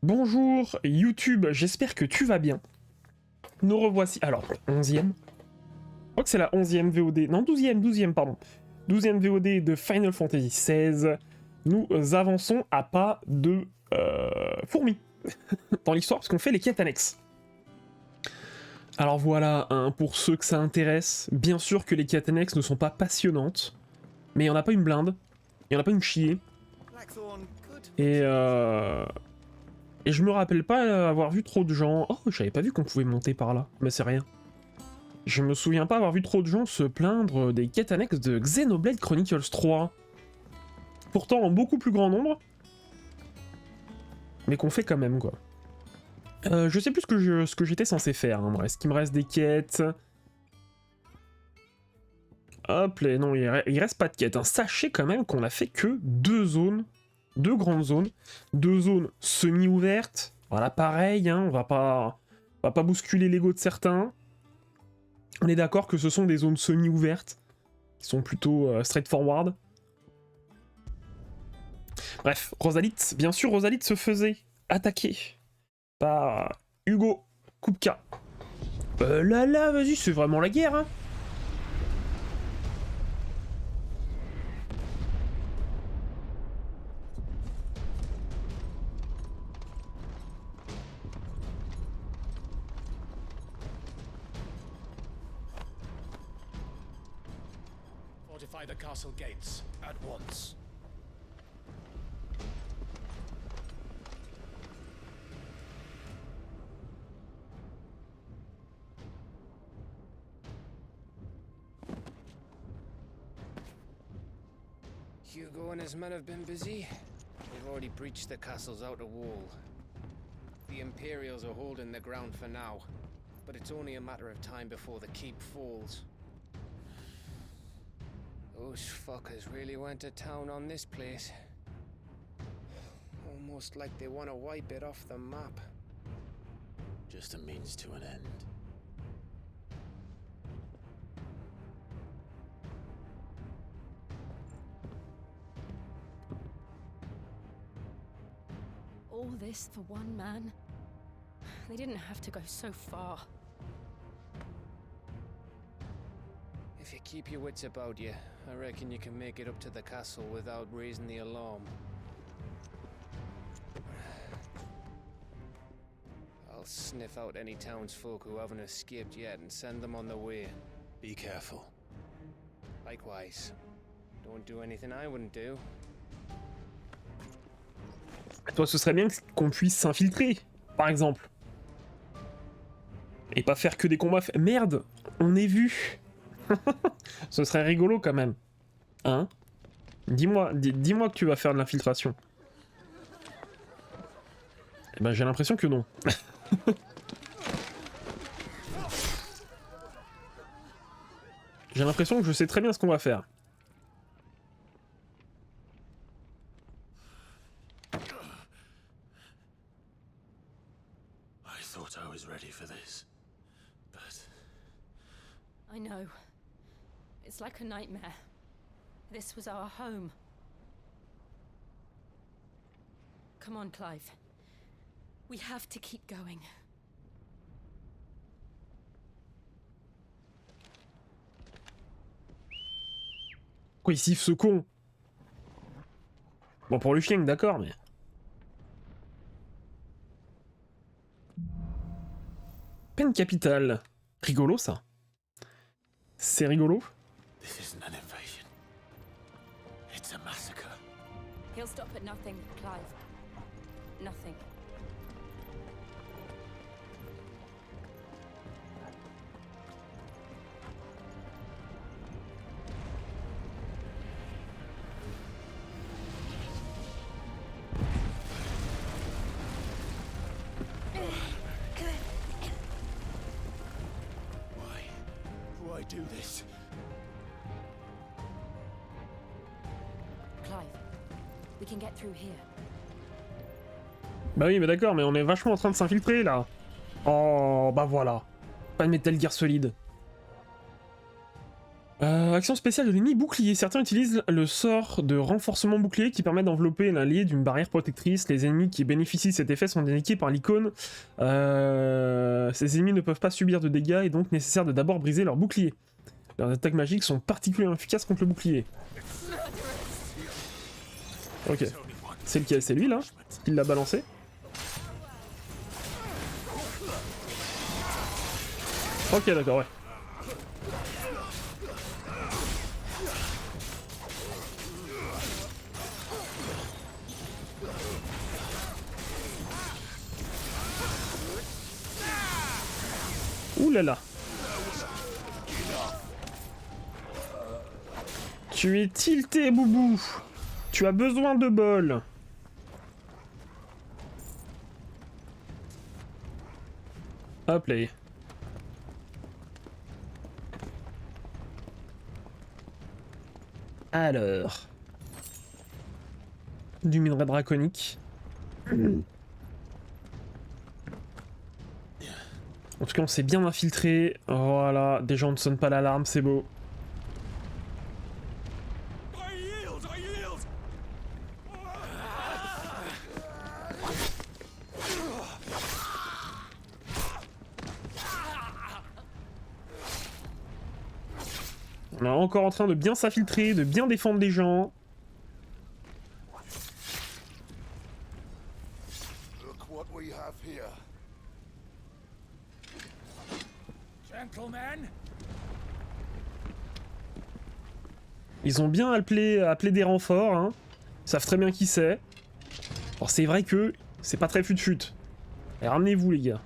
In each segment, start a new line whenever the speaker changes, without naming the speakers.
Bonjour YouTube, j'espère que tu vas bien. Nous revoici, alors 11e. Je crois que c'est la 11e VOD, non 12e pardon. 12e VOD de Final Fantasy XVI. Nous avançons à pas de fourmis dans l'histoire parce qu'on fait les quêtes annexes. Alors voilà, hein, pour ceux que ça intéresse, bien sûr que les quêtes annexes ne sont pas passionnantes, mais il n'y en a pas une blinde, il n'y en a pas une chier. Et je me rappelle pas avoir vu trop de gens... Oh, j'avais pas vu qu'on pouvait monter par là, mais c'est rien. Je me souviens pas avoir vu trop de gens se plaindre des quêtes annexes de Xenoblade Chronicles 3. Pourtant en beaucoup plus grand nombre, mais qu'on fait quand même, quoi. Je sais plus ce que j'étais censé faire, hein. Est-ce qu'il me reste des quêtes? Hop là, non, il reste pas de quêtes, hein. Sachez quand même qu'on a fait que deux grandes zones, deux zones semi-ouvertes. Voilà, pareil, hein, on va pas bousculer l'ego de certains. On est d'accord que ce sont des zones semi-ouvertes, qui sont plutôt straightforward. Bref, Rosalith, bien sûr, Rosalith se faisait attaquer par Hugo Kupka. Là, vas-y, c'est vraiment la guerre, hein.
Fortify the castle gates at once.
Hugo and his men have been busy. They've already breached the castle's outer wall. The Imperials are holding the ground for now, but it's only a matter of time before the keep falls. Those fuckers really went to town on this place. Almost like they want to wipe it off the map.
Just a means to an end.
All this for one man? They didn't have to go so far.
If you keep your wits about you, I reckon you can make it up to the castle without raising the alarm. I'll sniff out any townsfolk who haven't escaped yet and send them on their way.
Be careful.
Likewise. Don't do anything I wouldn't do.
Toi, ce serait bien qu'on puisse s'infiltrer, par exemple. Et pas faire que des combats... Merde, on est vu. Ce serait rigolo quand même. Hein? Dis-moi que tu vas faire de l'infiltration. Eh ben j'ai l'impression que non. J'ai l'impression que je sais très bien ce qu'on va faire.
I thought I was ready for this, but
I know. It's like a nightmare. This was our home. Come on, Clive. We have to keep going.
Quoi, il siffle ce con? Bon, pour le chien, d'accord, mais... Peine capitale. Rigolo, ça. C'est rigolo.
this isn't an invasion. It's a massacre.
He'll stop at nothing, Clive. Nothing.
Why do this?
Clive, we can get through here.
Bah oui, mais d'accord, mais on est vachement en train de s'infiltrer, là. Oh, bah voilà. Pas de Metal Gear Solid. Action spéciale de l'ennemi bouclier. Certains utilisent le sort de renforcement bouclier qui permet d'envelopper l'allié d'une barrière protectrice. Les ennemis qui bénéficient de cet effet sont indiqués par l'icône. Ces ennemis ne peuvent pas subir de dégâts et donc nécessaire de d'abord briser leur bouclier. Leurs attaques magiques sont particulièrement efficaces contre le bouclier. Ok. C'est lequel? C'est lui là? Il l'a balancé? Ok, d'accord, ouais. Ouh là là. Tu es tilté, Boubou. Tu as besoin de bol. Hop là. Alors. Du minerai draconique. En tout cas, on s'est bien infiltré. Voilà, déjà on ne sonne pas l'alarme, c'est beau. On est encore en train de bien s'infiltrer, de bien défendre les gens. Ils ont bien appelé des renforts, hein. Ils savent très bien qui c'est. Alors c'est vrai que c'est pas très fut-fut. Et ramenez-vous les gars.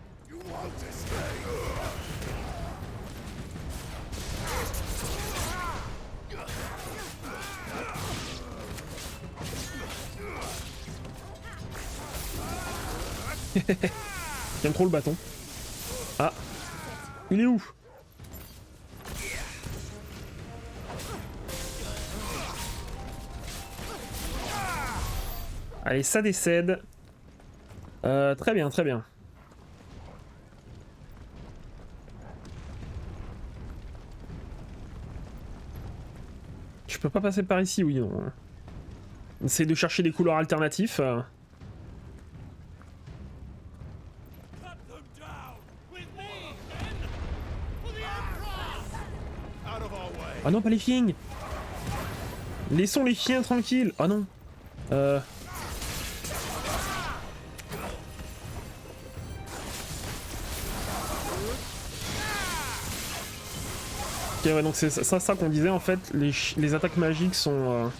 J'aime trop le bâton. Ah. Il est où? Allez, ça décède. Très bien, très bien. Je peux pas passer par ici, oui, non. On essaie de chercher des couloirs alternatifs. Ah non, pas les chiens. Laissons les chiens tranquilles. Ah non. Ok, ouais, donc c'est ça qu'on disait en fait. Les attaques magiques sont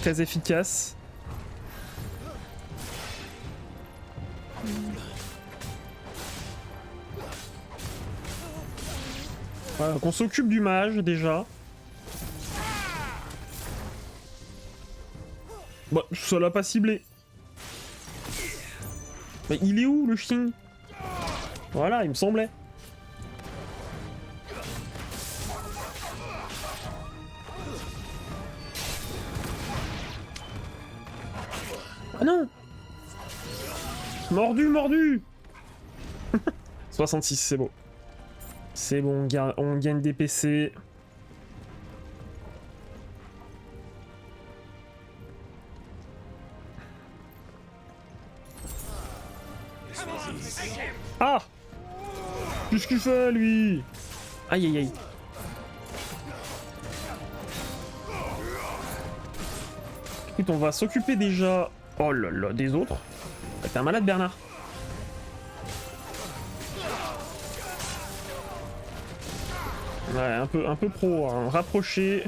très efficaces. Voilà, donc on s'occupe du mage déjà. Bon, ça l'a pas ciblé. Mais il est où le chien? Voilà, il me semblait. Ah non! Mordu, mordu! 66, c'est beau. C'est bon, on gagne des PC. Ah! Qu'est-ce qu'il fait, lui? Aïe, aïe, aïe. Écoute, on va s'occuper déjà... Oh là là, des autres. T'es un malade, Bernard. Ouais, un peu pro, hein. Rapproché.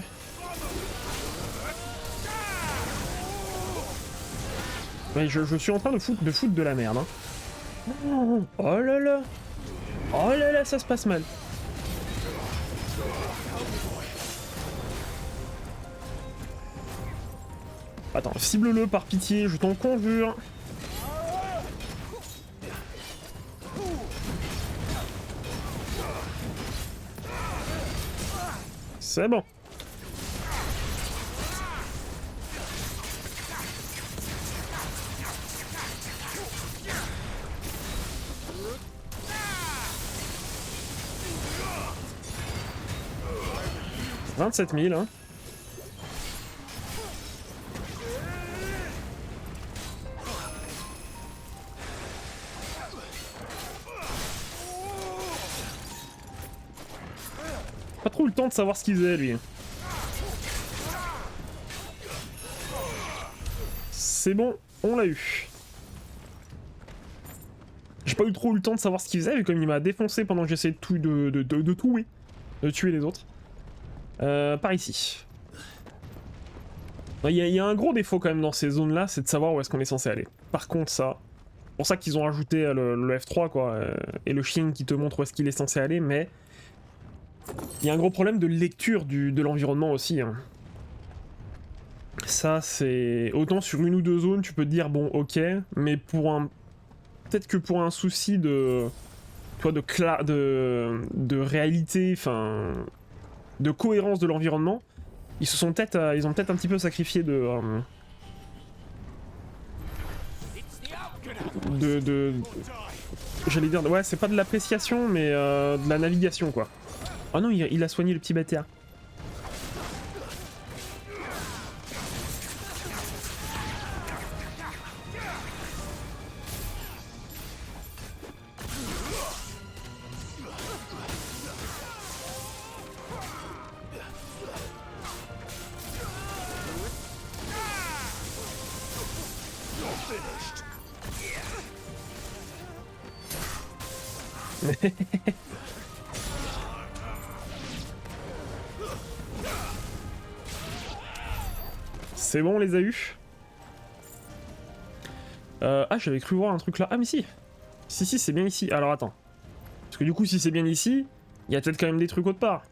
Mais je suis en train de foutre de la merde. Hein. Oh là là. Oh là là, ça se passe mal. Attends, cible-le par pitié, je t'en conjure. C'est bon. 27 000, hein. Pas trop eu le temps de savoir ce qu'il faisait, lui. C'est bon, on l'a eu. J'ai pas eu trop eu le temps de savoir ce qu'il faisait, vu comme il m'a défoncé pendant que j'essayais de tuer les autres. Par ici. Il y a un gros défaut quand même dans ces zones-là, c'est de savoir où est-ce qu'on est censé aller. Par contre, ça... C'est pour ça qu'ils ont ajouté le F3, quoi, et le chien qui te montre où est-ce qu'il est censé aller, mais... Il y a un gros problème de lecture de l'environnement aussi. Hein. Ça, c'est... Autant sur une ou deux zones, tu peux te dire, bon, ok, mais pour un... Peut-être que pour un souci de... Tu vois, de réalité, enfin... De cohérence de l'environnement, ils ont peut-être un petit peu sacrifié j'allais dire, ouais, c'est pas de l'appréciation, mais de la navigation, quoi. Oh non, il a soigné le petit bâtard. C'est bon, on les a eus. Ah, j'avais cru voir un truc là. Ah, mais si. Si, c'est bien ici. Alors, attends. Parce que du coup, si c'est bien ici, il y a peut-être quand même des trucs autre part.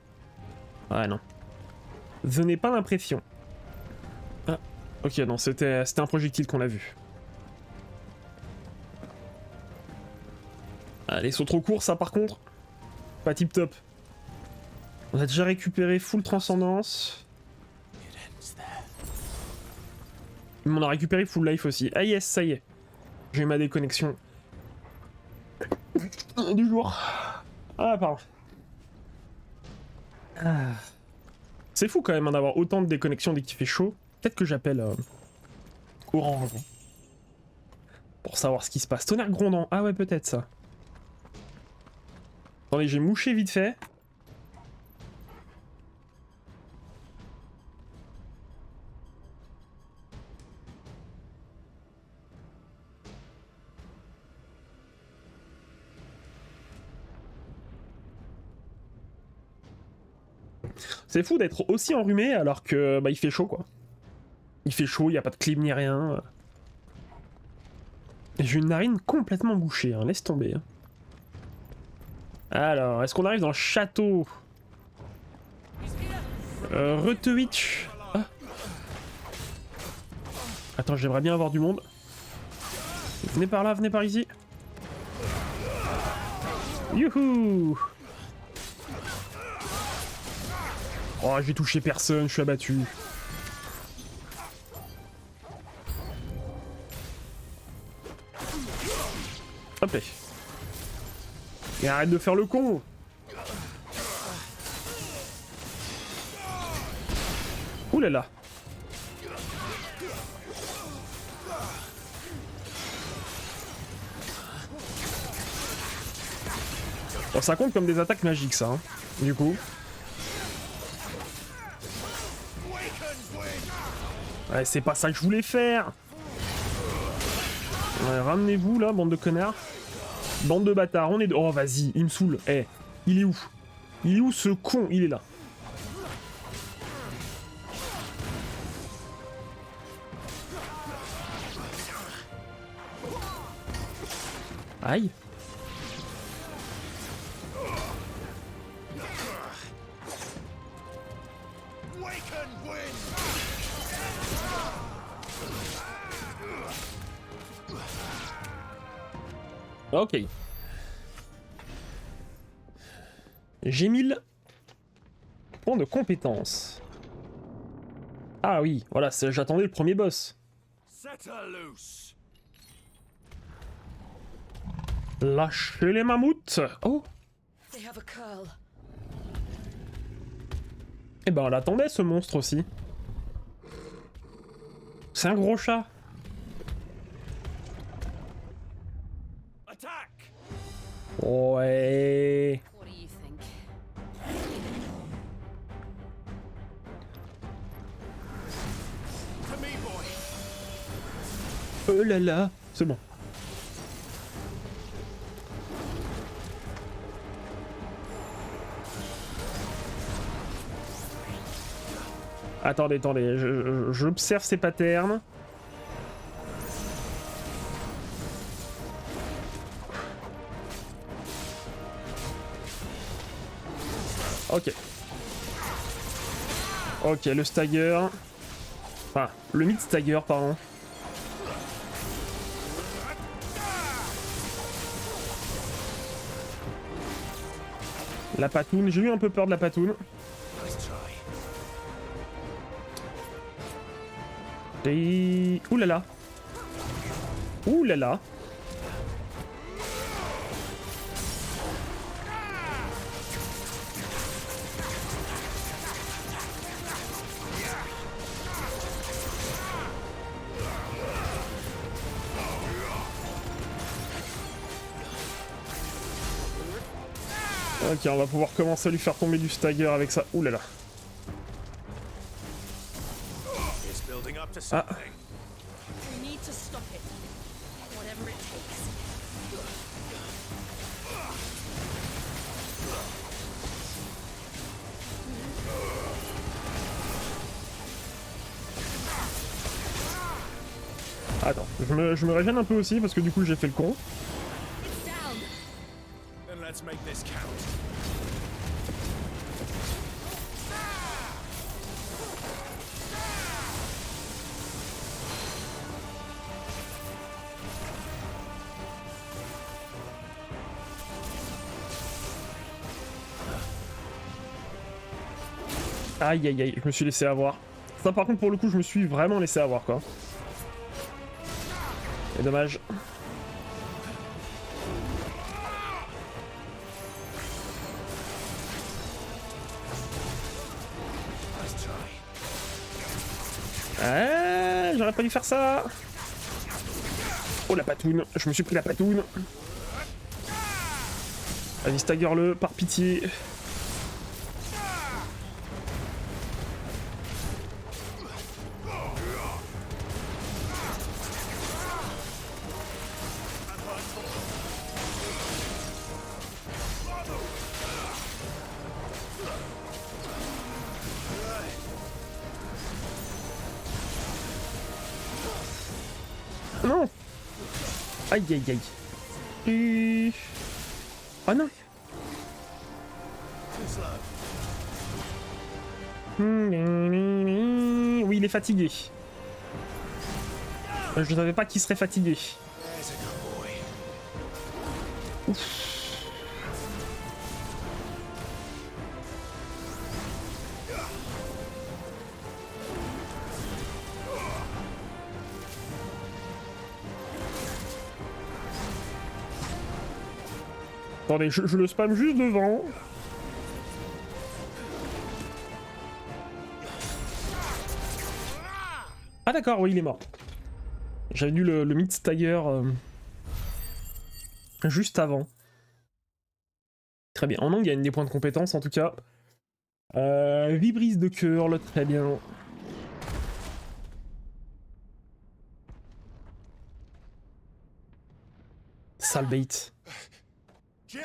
Ouais, non. Je n'ai pas l'impression. Ah, ok, non, c'était un projectile qu'on a vu. Allez, saut trop court, ça, par contre. Pas tip top. On a déjà récupéré full transcendance. Mais on a récupéré full life aussi. Ah yes, ça y est. J'ai ma déconnexion. Du jour. Ah, pardon. Ah. C'est fou quand même d'avoir autant de déconnexion dès qu'il fait chaud. Peut-être que j'appelle Orange. Pour savoir ce qui se passe. Tonnerre grondant. Ah ouais, peut-être ça. Attendez, j'ai mouché vite fait. C'est fou d'être aussi enrhumé alors que bah il fait chaud quoi. Il fait chaud, il n'y a pas de clim ni rien. J'ai une narine complètement bouchée, hein. Laisse tomber. Hein. Alors, est-ce qu'on arrive dans le château? Retewitch. Ah. Attends, j'aimerais bien avoir du monde. Venez par là, venez par ici. Youhou! Oh, j'ai touché personne, je suis abattu. Hop là. Et arrête de faire le con. Ouh là là. Bon, ça compte comme des attaques magiques, ça, hein, du coup. Ouais, c'est pas ça que je voulais faire. Ouais, ramenez-vous, là, bande de connards. Bande de bâtards, on est... Oh, vas-y, il me saoule. Eh, il est où? Il est où, ce con? Il est là. Aïe. Ok. J'ai 1000 points de compétences. Ah oui, voilà, j'attendais le premier boss. Lâchez les mammouths. Oh. Eh ben on l'attendait ce monstre aussi. C'est un gros chat.
Attack!
Ouais.
What do you think?
To me, boy!
Oh là là. C'est bon. Attendez, j'observe ses patterns. Ok. Ok, le stagger. Enfin, le mid stagger, pardon. La patoune, j'ai eu un peu peur de la patoune.
Nice try.
Et... ouh là là. Ouh là là. Ok, on va pouvoir commencer à lui faire tomber du stagger avec ça. Ouh là là.
It's building up to something.
We need to stop it. Whatever it takes.
Attends, je me régène un peu aussi parce que du coup j'ai fait le con.
It's down.
Then let's make this count.
Aïe aïe aïe, je me suis laissé avoir. Ça par contre pour le coup je me suis vraiment laissé avoir quoi. C'est dommage.
Nice try.
Ah, j'aurais pas dû faire ça. Oh la patoune, je me suis pris la patoune. Vas-y stagger-le, par pitié. Non. Aïe aïe aïe. Oh non.
Too slow.
Oui, il est fatigué. Je ne savais pas qu'il serait fatigué.
There's a good boy.
Attendez, je le spam juste devant. Ah d'accord, oui, il est mort. J'avais vu le mid stagger juste avant. Très bien. En on gagne des points de compétence en tout cas. Vibrise de curl, très bien. Sale bait.
Jill!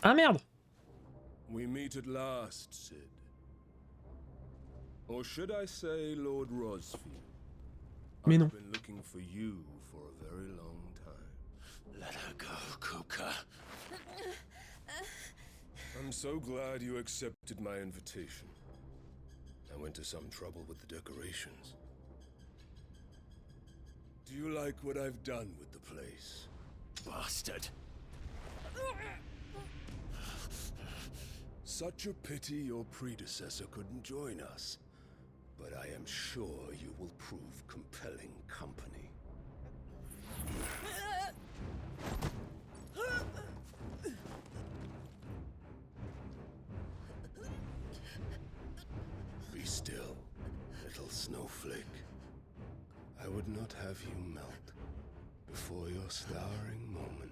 Ah merde!
We meet at last, Sid. Or should I say Lord Rosfield?
Mais non.
I've been looking for you for a very long time.
Let her go, Kuka.
I'm so glad you accepted my invitation. I went to some trouble with the decorations. Do you like what I've done with the place?
Bastard.
Such a pity your predecessor couldn't join us. But I am sure you will prove compelling company. would not have you melt before your starring moment.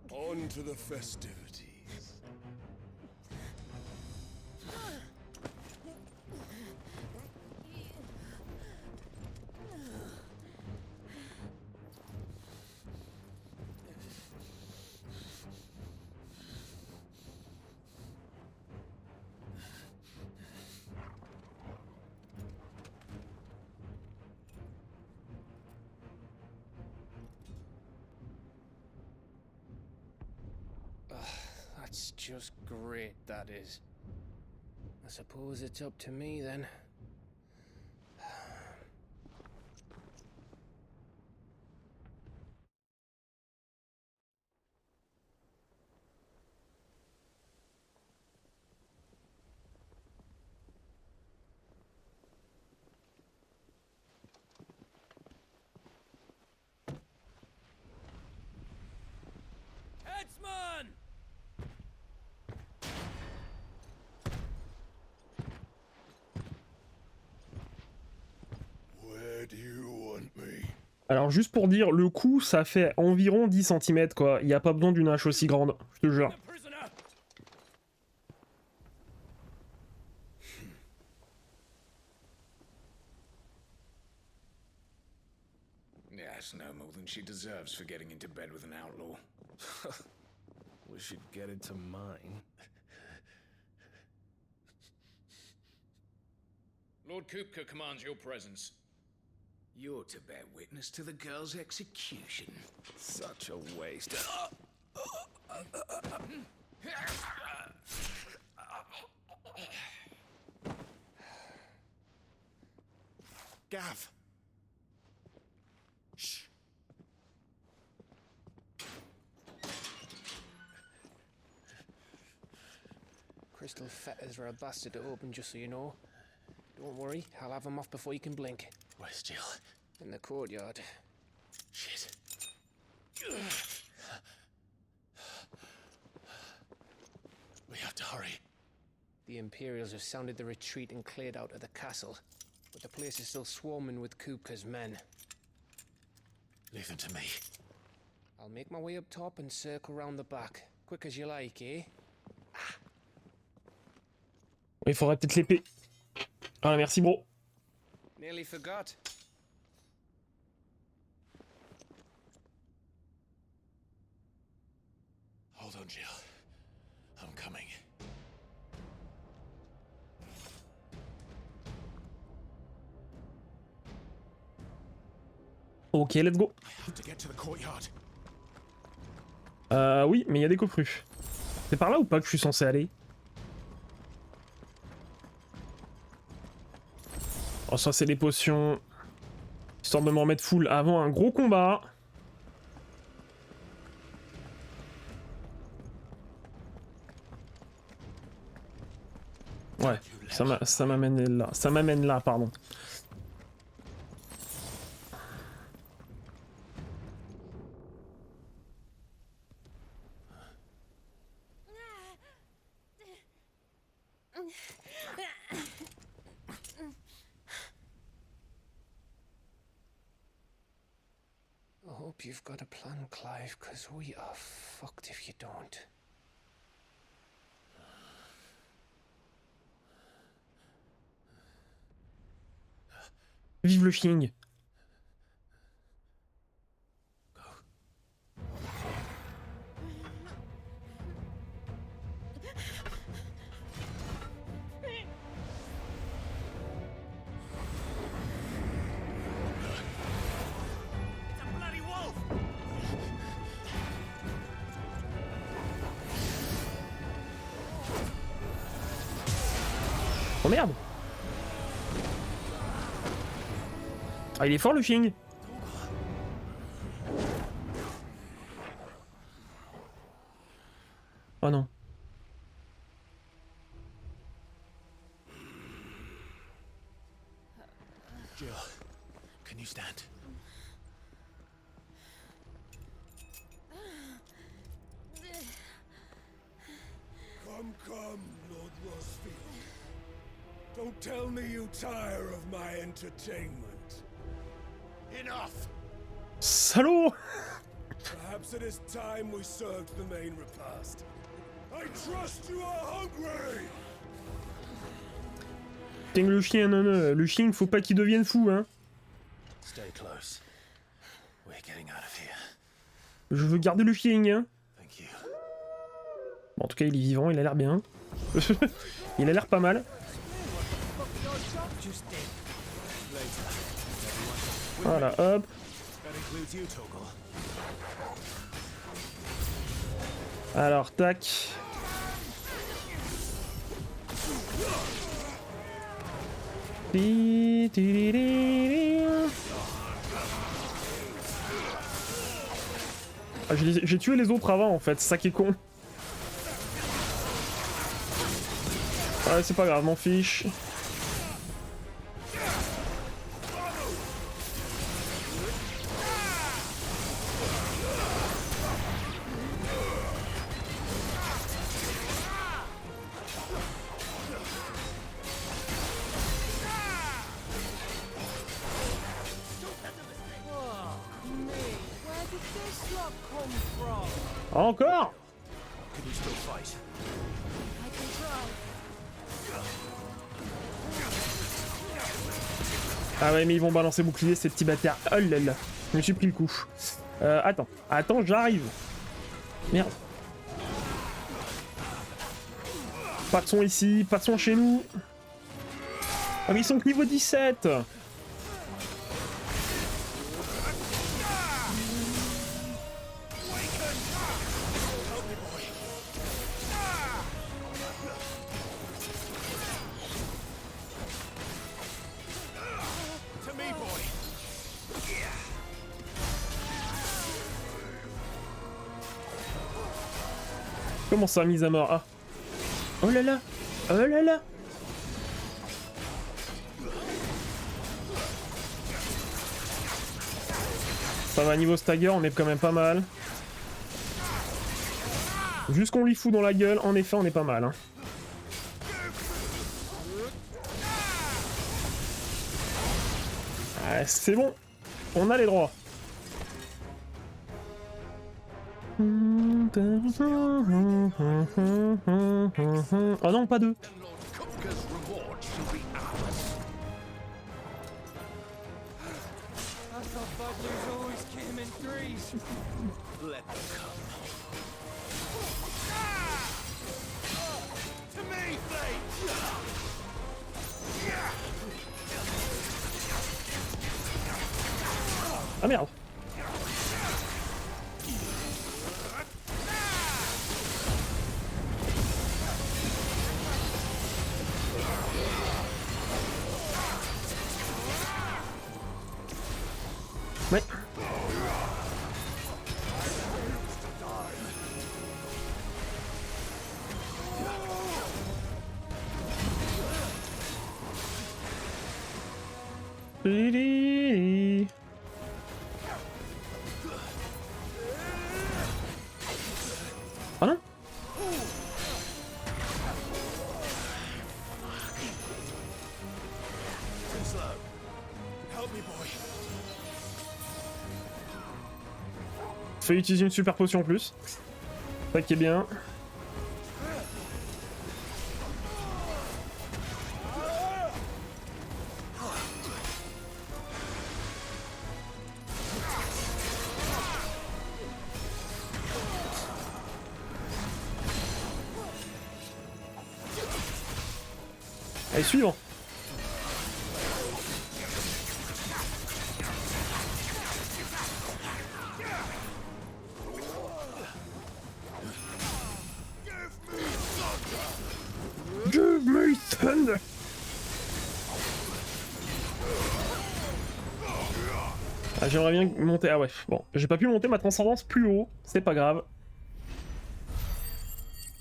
On to the festivities.
That's just great, that is. I suppose it's up to me then. Headsman!
Where do you want me?
Alors juste pour dire, le coup ça fait environ 10 cm quoi, il n'y a pas besoin d'une hache aussi grande, je te jure.
Yes, no more than she deserves for getting into bed with an outlaw.
We should get into mine.
Lord Kupka commands your presence. You're to bear witness to the girl's execution.
Such a waste.
Gav! Shh.
Crystal fetters are a bastard to open, just so you know. Don't worry, I'll have them off before you can blink.
Where's Jill?
In the courtyard.
Shit. We have to hurry.
The Imperials have sounded the retreat and cleared out of the castle, but the place is still swarming with Kupka's men.
Leave them to me.
I'll make my way up top and circle round the back. Quick as you like, eh?
Il faudrait peut-être l'épée. Ah merci bro.
Nearly forgot.
Hold on, Jill. I'm coming.
Ok, let's go.
I have to get to the courtyard.
Oui, mais il y a des coffrues. C'est par là ou pas que je suis censé aller? Oh, ça c'est des potions. Histoire de me remettre full avant un gros combat. Ouais, ça m'amène là. Ça m'amène là, pardon.
I hope you've got a plan, Clive, because we are fucked if you don't.
Vive le King. Oh merde. Ah, il est fort le Xing. Oh non.
Jill, can you stand?
Come, Lord Rosfield. Don't tell me you tire of my entertainment. Enough!
Salaud.
Perhaps it is time we served the main repast. I trust you are hungry!
Putain, le chien, non, non, le chien, faut pas qu'il devienne fou, hein.
Stay close. We're getting out of here.
Je veux garder le chien, hein.
Thank you.
Bon, en tout cas, il est vivant, il a l'air bien. Il a l'air pas mal. Voilà, hop. Alors, tac. Ah, j'ai tué les autres avant en fait, c'est ça qui est con. Ouais, c'est pas grave, m'en fiche. Encore?
Can you still fight?
Ah ouais, mais ils vont balancer bouclier ces petits bâtards. Oh là là, je me suis pris le coup. Attends, j'arrive. Merde. Pas de son ici, pas de son chez nous. Ah mais ils sont que niveau 17. Comment ça, mise à mort? Ah. Oh là là. Oh là là. Ça va, niveau stagger, on est quand même pas mal. Juste qu'on lui fout dans la gueule, en effet, on est pas mal. Hein. Ah, c'est bon. On a les droits. Oh non, pas deux. Ah merde. Ouais. Ah non? Fait utiliser une super potion en plus. Ça qui est bien. Allez, suivant. Give me thunder. Ah, j'aimerais bien monter... Ah ouais, bon. J'ai pas pu monter ma transcendance plus haut. C'est pas grave.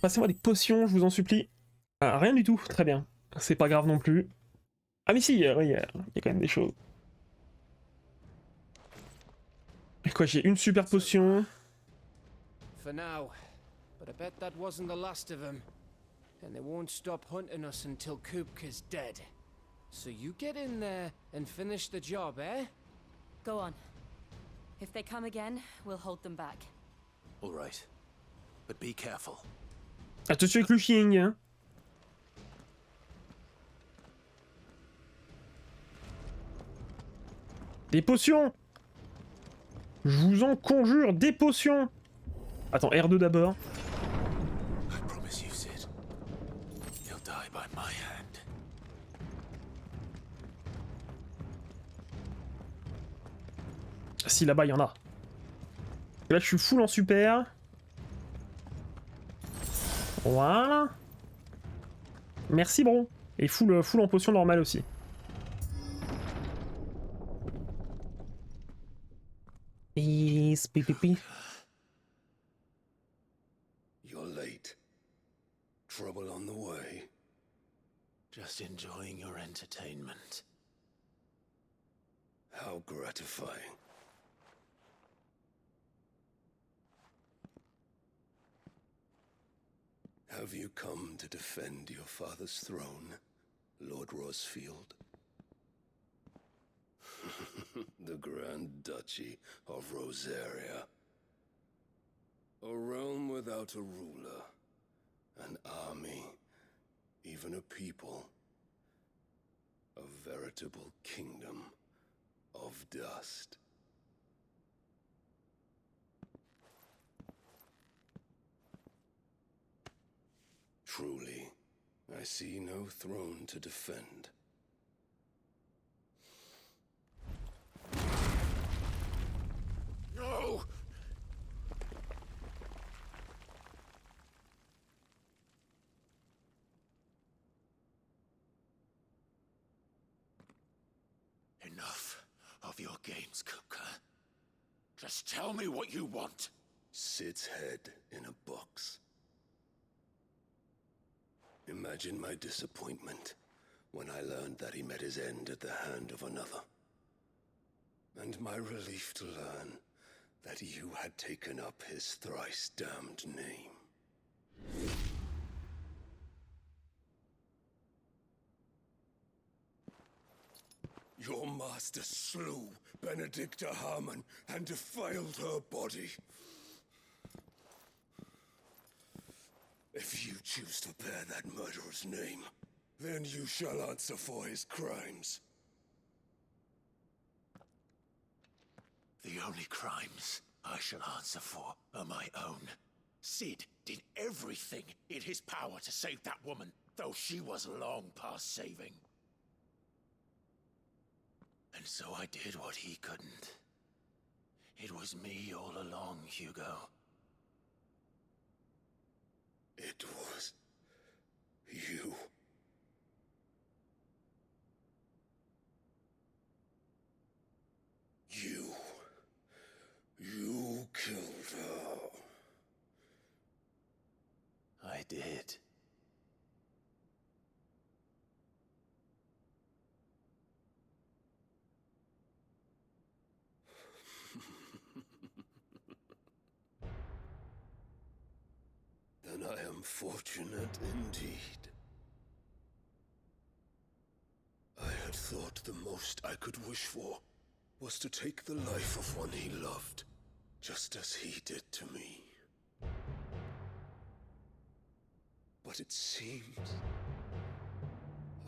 Passez-moi des potions, je vous en supplie. Ah, rien du tout, très bien. C'est pas grave non plus. Ah mais si, oui, il y a quand même des choses. Et quoi, j'ai une super potion.
For now. But I bet that wasn't the last of them. And they won't stop hunting us until Kupka's dead. So you get in there and finish the job, eh?
Go on. If they come again, we'll hold them back.
All right. But be careful.
Attention avec le ching, hein. Des potions! Je vous en conjure, des potions! Attends, R2 d'abord.
I promise you, Sid. He'll die by my hand.
Ah, si, là-bas, il y en a. Et là, je suis full en super. Voilà. Merci, bro. Et full en potion normale aussi. Peace, pipi.
You're late. Trouble on the way.
Just enjoying your entertainment.
How gratifying. Have you come to defend your father's throne, Lord Rosfield? The Grand Duchy of Rosaria. A realm without a ruler, an army, even a people. A veritable kingdom of dust. Truly, I see no throne to defend.
No! Enough of your games, Kupka. Just tell me what you want.
Sid's head in a box. Imagine my disappointment when I learned that he met his end at the hand of another. And my relief to learn that you had taken up his thrice damned name. Your master slew Benedicta Harmon and defiled her body. If you choose to bear that murderer's name, then you shall answer for his crimes.
The only crimes I shall answer for are my own. Sid did everything in his power to save that woman, though she was long past saving. And so I did what he couldn't. It was me all along, Hugo.
It was you. You killed her.
I did.
Then I am fortunate indeed. I had thought the most I could wish for was to take the life of one he loved, just as he did to me. But it seems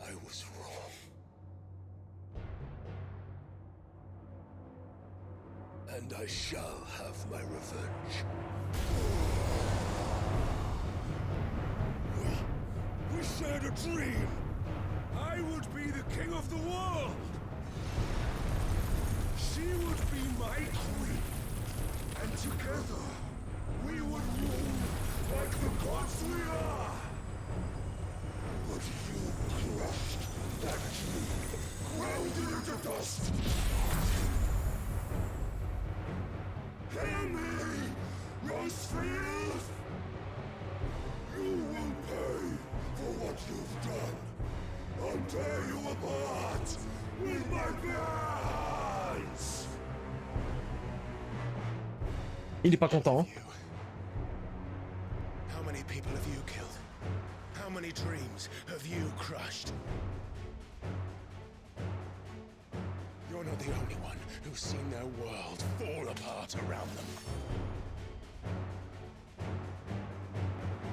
I was wrong. And I shall have my revenge. We shared a dream. I would be the king of the world. She would be my queen. And together, we would rule like the gods we are. But you crushed that dream, ground it into dust.
Il est pas content, hein.
How many people have you killed? How many dreams have you crushed? You're not the only one who's seen their world fall apart around them.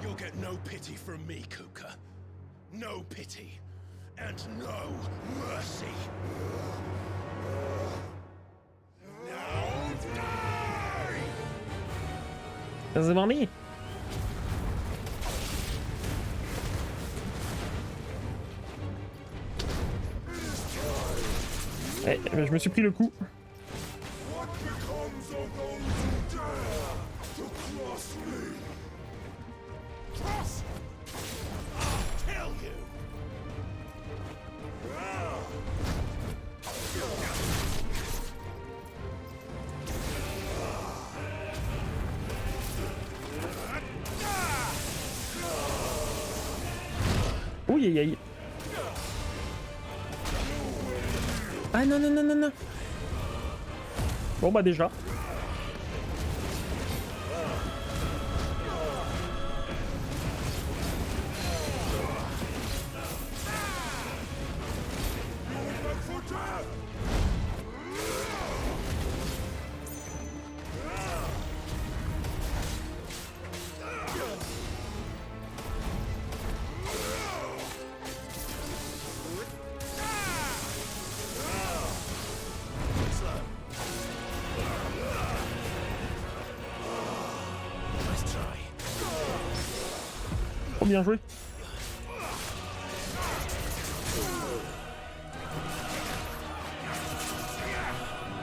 You'll get no pity from me, Kuka. No pity. And no mercy. Now die!
C'est parti. Eh, je me suis pris le coup.
What becomes of those who dare to cross me? Cross? I'll kill you!
Ouh, aïe, aïe. Ah non, non, non, non, non. Bon, bah déjà. Bien joué.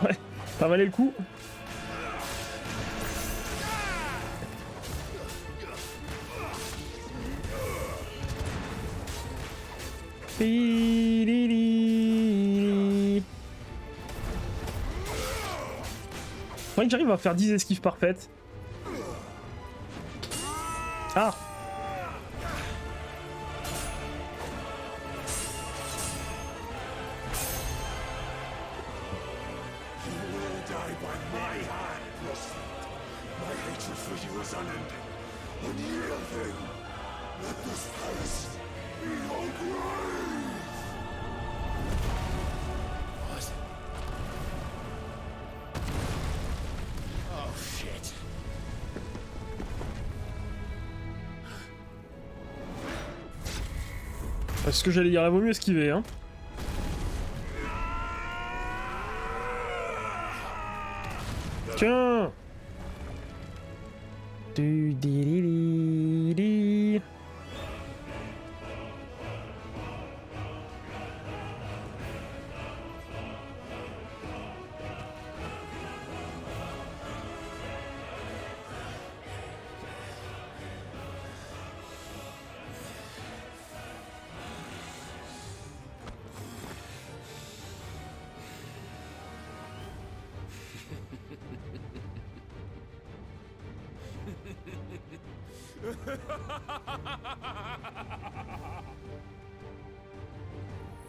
Ouais, ça valait le coup. Faudrait que j'arrive à faire 10 esquives parfaites. Ah! C'est ce que j'allais dire, il vaut mieux esquiver, hein. Tiens. Du di di di di.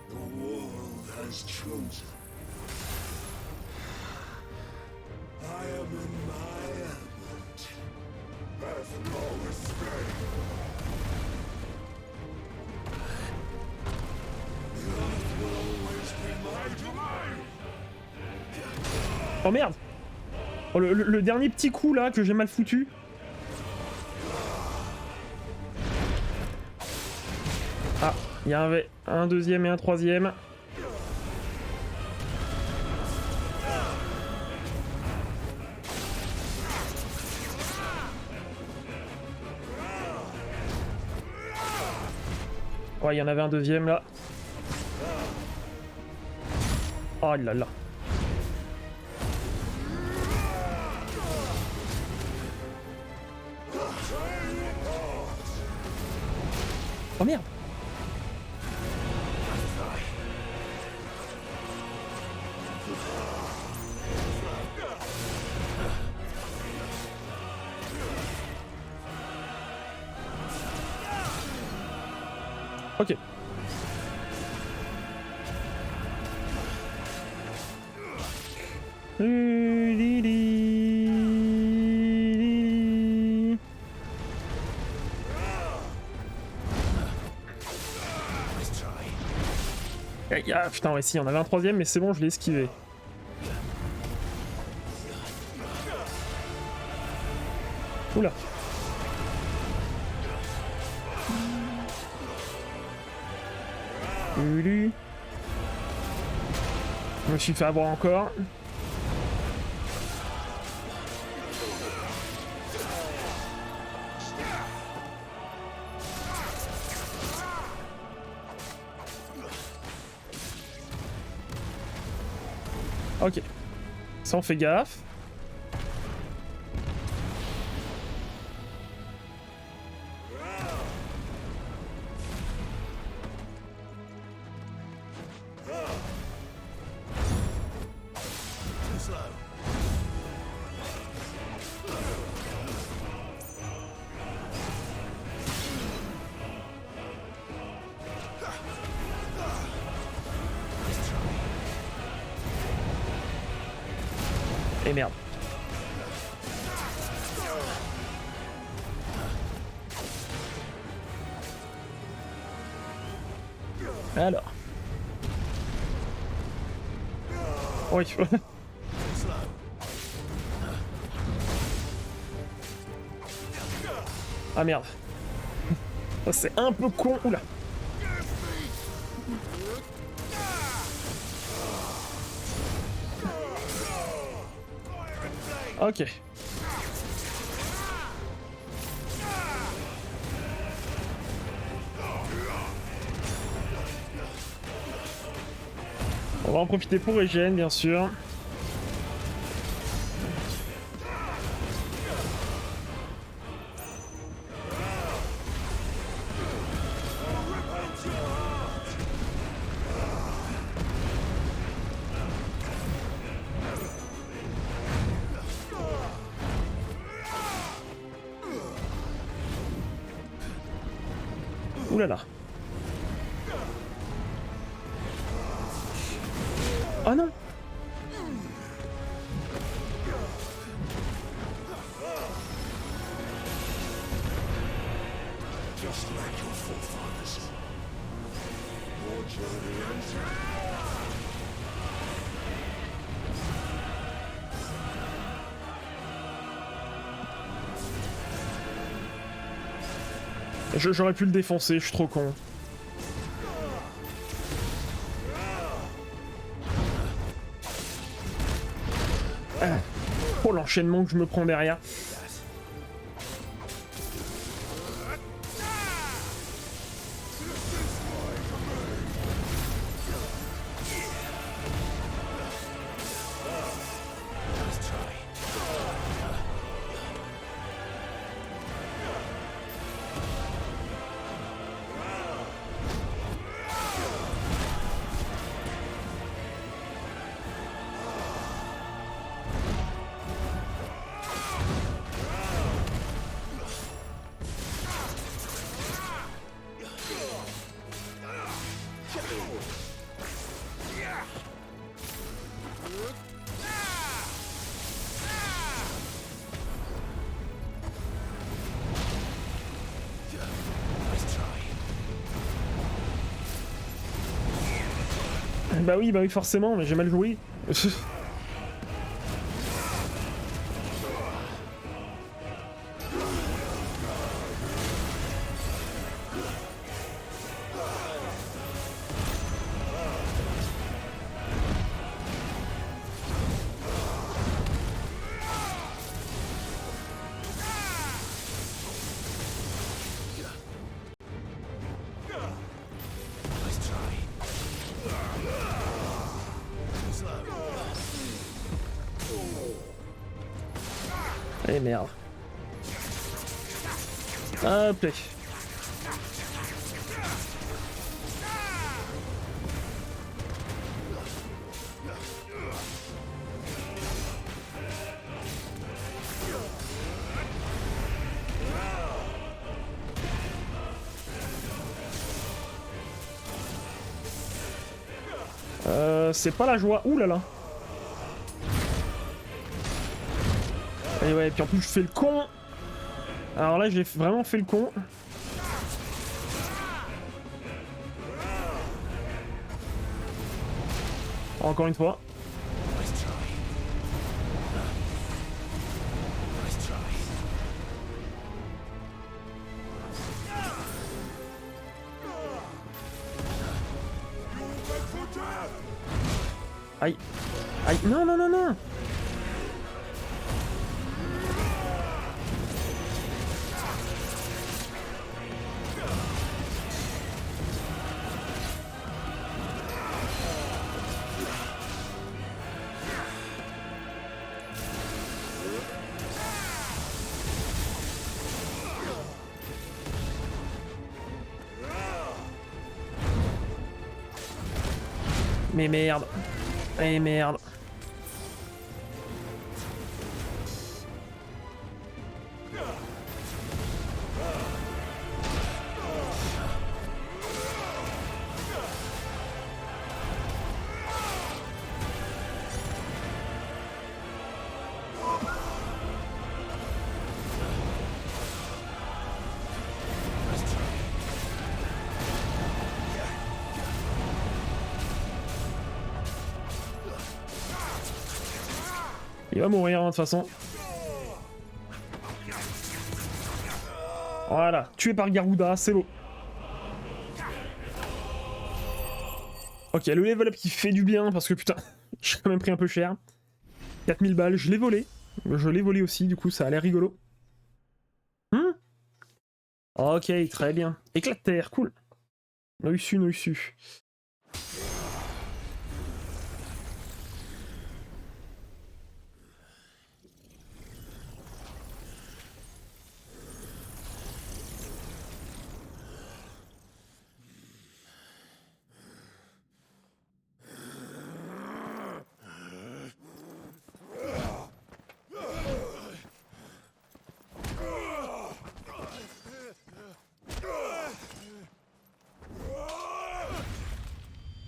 The world has chosen. I am in my element. There's no escape. The earth will always be my domain.
Oh merde! Oh, le dernier petit coup là que j'ai mal foutu. Ah, il y avait un deuxième et un troisième. Ouais, il y en avait un deuxième là. Oh là là. Oh merde. Ok. Ah, putain, ouais, si, on avait un troisième, mais c'est bon, je l'ai esquivé. Oula. Je me suis fait avoir encore. Ok. Ça, on fait gaffe. Et merde. Alors. Oui. Ah merde. Ça, c'est un peu con. Oula. Ok. On va en profiter pour régène, bien sûr. Ouh là là. Oh non.
Just like your forefathers.
J'aurais pu le défoncer, je suis trop con. Ah. Oh l'enchaînement que je me prends derrière. Bah oui, forcément, mais j'ai mal joué. Eh merde. Hop là. C'est pas la joie. Ouh là là. Et ouais, puis en plus je fais le con. Alors là j'ai vraiment fait le con. Encore une fois. Aïe. Aïe. Non, non, non, non. Mais merde. Eh merde. Il va mourir hein, de toute façon. Voilà, tué par Garuda, c'est beau. Ok, le level up qui fait du bien parce que putain, j'ai quand même pris un peu cher. 4000 balles, je l'ai volé. Je l'ai volé aussi, du coup ça a l'air rigolo. Ok, très bien. Éclat de terre, cool. Noissu, noissu.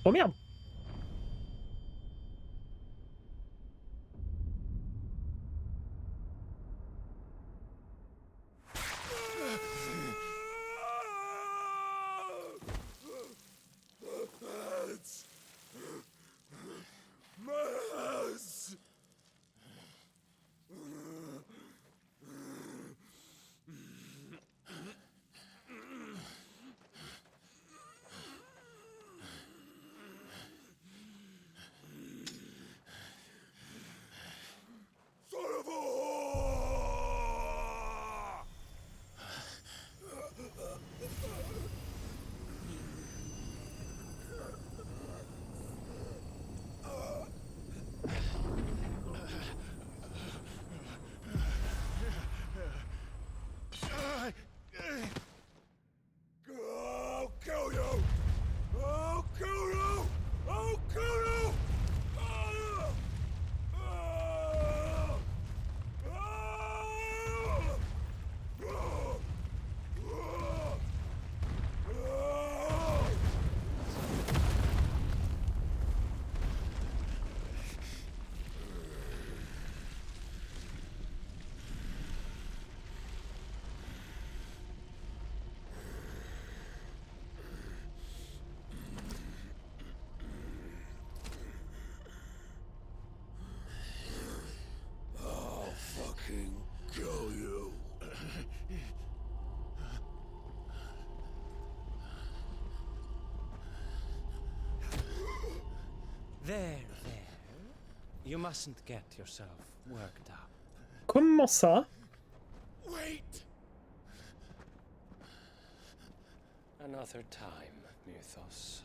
Oh merde!
There. You mustn't get yourself worked up.
Comment ça?
Wait!
Another time, Mythos.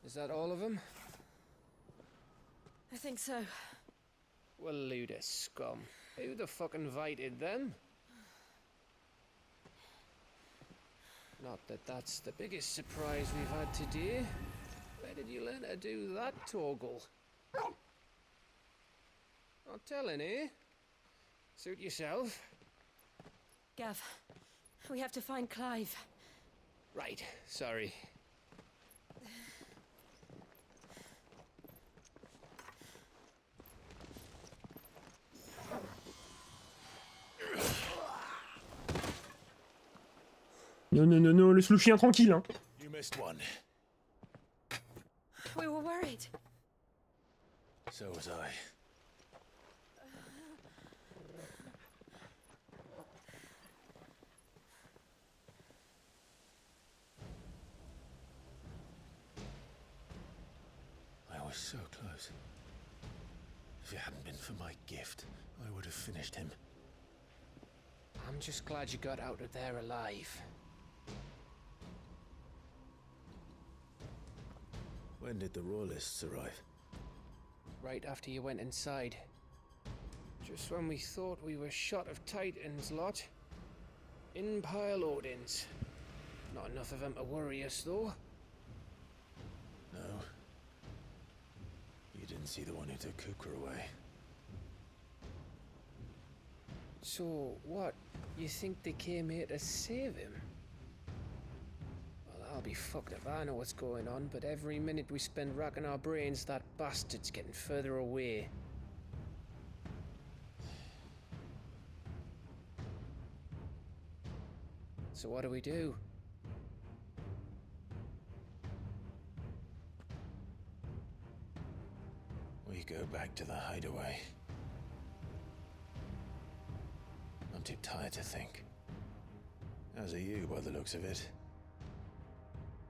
Is that all of them?
I think so.
Well, load of scum. Who the fuck invited them? Not that that's the biggest surprise we've had today. Where did you learn to do that, Torgal? Not telling, eh? Suit yourself.
Gav, we have to find Clive.
Right, sorry.
Non, non, non, non, laisse le chien tranquille, hein.
You missed one.
We were worried.
So was I. I was so close. If it hadn't been for my gift, I would have finished him.
I'm just glad you got out of there alive.
When did the Royalists arrive?
Right after you went inside. Just when we thought we were shot of Titans lot. In pile Odins. Not enough of them to worry us, though.
No. You didn't see the one who took Kukra away.
So, what? You think they came here to save him? Well, I'll be fucked if I know what's going on, but every minute we spend racking our brains, that bastard's getting further away. So what do?
We go back to the hideaway. I'm too tired to think. As are you, by the looks of it.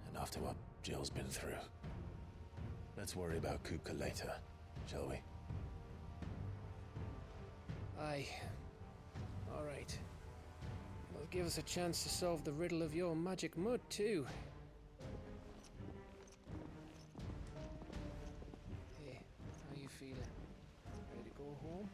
And after what Jill's been through. Let's worry about Kupka later, shall we?
Aye. All right. Well, give us a chance to solve the riddle of your magic mud, too. Hey, how you feeling? Ready to go home?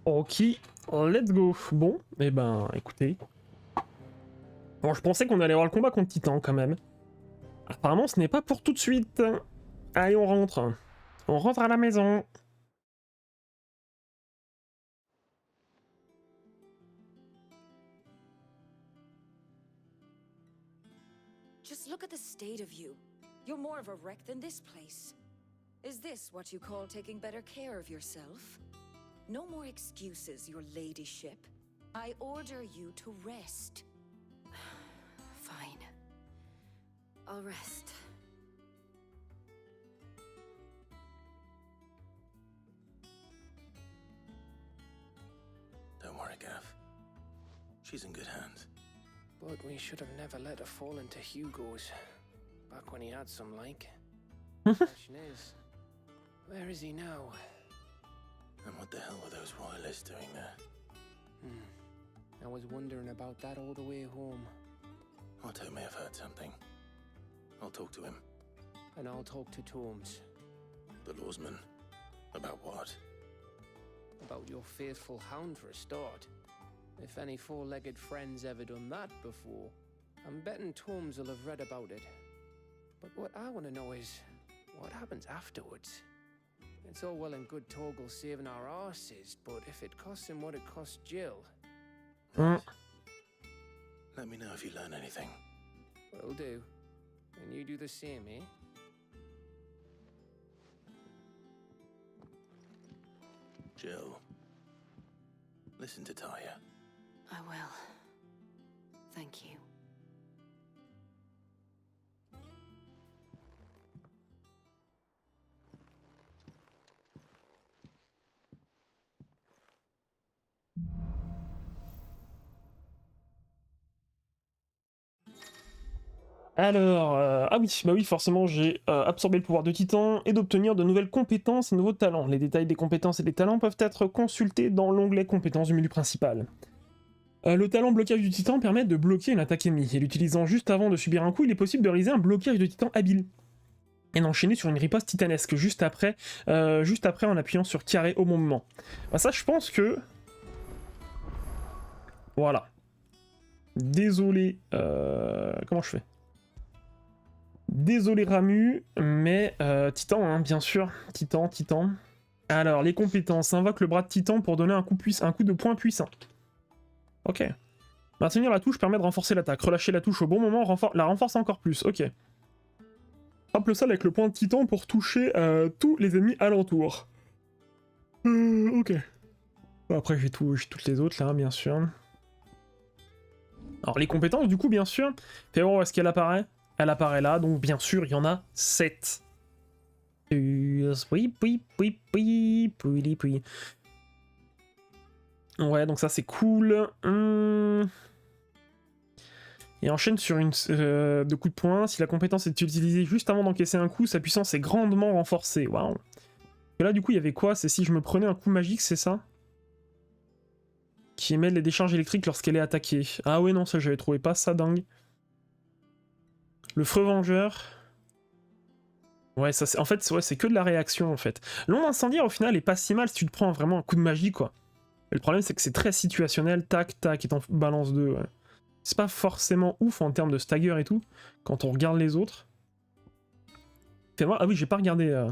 Ok, let's go. Bon, eh ben, écoutez. Bon, je pensais qu'on allait avoir le combat contre Titan, quand même. Apparemment, ce n'est pas pour tout de suite. Allez, on rentre. On rentre à la maison.
Just look at the state of you. You're more of a wreck than this place. Is this what you call taking better care of yourself? No more excuses, your ladyship. I order you to rest.
Fine. I'll rest.
Don't worry, Gav. She's in good hands.
But we should have never let her fall into Hugo's. Back when he had some like. Question is, where is he now?
And what the hell were those royalists doing there?
I was wondering about that all the way home.
Otto may have heard something. I'll talk to him.
And I'll talk to Torms.
The lawsman. About what?
About your faithful hound for a start. If any four-legged friend's ever done that before, I'm betting Torms will have read about it. But what I want to know is, what happens afterwards? It's all well and good Torgal saving our arses, but if it costs him what it cost Jill...
Right. Let me know if you learn anything.
Will do. And you do the same, eh?
Jill. Listen to Taya.
I will. Thank you.
Alors, ah oui, bah oui, forcément, j'ai absorbé le pouvoir de Titan et d'obtenir de nouvelles compétences et nouveaux talents. Les détails des compétences et des talents peuvent être consultés dans l'onglet compétences du menu principal. Le talent blocage du Titan permet de bloquer une attaque ennemie, et l'utilisant juste avant de subir un coup, il est possible de réaliser un blocage de Titan habile. Et d'enchaîner sur une riposte titanesque, juste après en appuyant sur carré au bon moment. Bah ça, je pense que... Voilà. Désolé, comment je fais? Désolé Ramu, mais Titan, hein, bien sûr. Titan. Alors, les compétences. Invoque le bras de Titan pour donner un coup de poing puissant. Ok. Maintenir la touche permet de renforcer l'attaque. Relâcher la touche au bon moment la renforce encore plus. Ok. Frappe le sol avec le poing de Titan pour toucher tous les ennemis alentour. Ok. Après, j'ai toutes les autres là, bien sûr. Alors, les compétences, du coup, bien sûr. Fais voir où est-ce qu'elle apparaît. Elle apparaît là, donc bien sûr, il y en a 7. Oui. Ouais, donc ça, c'est cool. Et enchaîne sur une de coups de poing. Si la compétence est utilisée juste avant d'encaisser un coup, sa puissance est grandement renforcée. Waouh. Et là, du coup, il y avait quoi? C'est si je me prenais un coup magique, c'est ça? Qui émet les décharges électriques lorsqu'elle est attaquée. Ah ouais, non, ça, j'avais trouvé pas ça dingue. Le feu vengeur. Ouais, ça c'est. En fait, ouais, c'est que de la réaction en fait. L'onde incendiaire au final est pas si mal si tu te prends vraiment un coup de magie quoi. Mais le problème c'est que c'est très situationnel, tac, et t'en balance 2, ouais. C'est pas forcément ouf en termes de stagger et tout, quand on regarde les autres. Fais-moi. Ah oui, j'ai pas regardé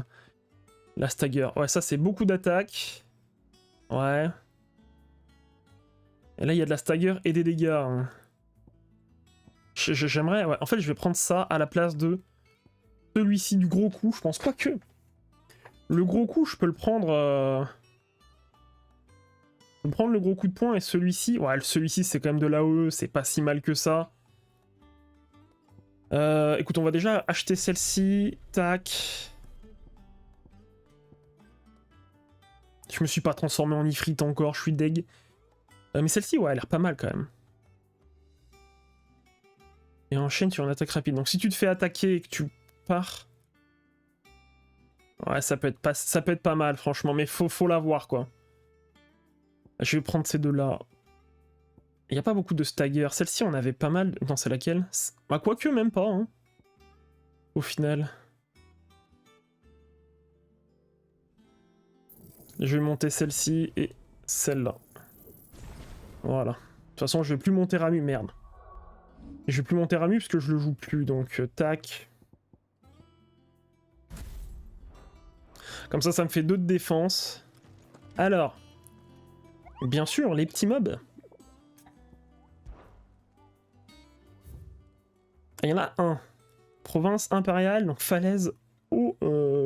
la stagger. Ouais, ça c'est beaucoup d'attaques. Ouais. Et là il y a de la stagger et des dégâts. Hein. J'aimerais. Ouais, en fait, je vais prendre ça à la place de celui-ci du gros coup. Je pense pas que. Le gros coup, je peux le prendre. Je peux prendre le gros coup de poing et celui-ci. Ouais, celui-ci, c'est quand même de l'AOE. C'est pas si mal que ça. Écoute, on va déjà acheter celle-ci. Tac. Je me suis pas transformé en ifrit encore. Je suis deg. Mais celle-ci, ouais, elle a l'air pas mal quand même. Et enchaîne sur une attaque rapide. Donc si tu te fais attaquer et que tu pars... Ouais, ça peut être pas mal, franchement. Mais faut l'avoir, quoi. Je vais prendre ces deux-là. Il n'y a pas beaucoup de stagger. Celle-ci, on avait pas mal... Non, c'est laquelle? Bah, quoique, même pas, hein. Au final. Je vais monter celle-ci et celle-là. Voilà. De toute façon, je vais plus monter Ramu, merde. Je vais plus monter Ramu parce que je le joue plus, donc tac. Comme ça me fait 2 de défense. Alors, bien sûr, les petits mobs. Il y en a un. Province impériale, donc falaise au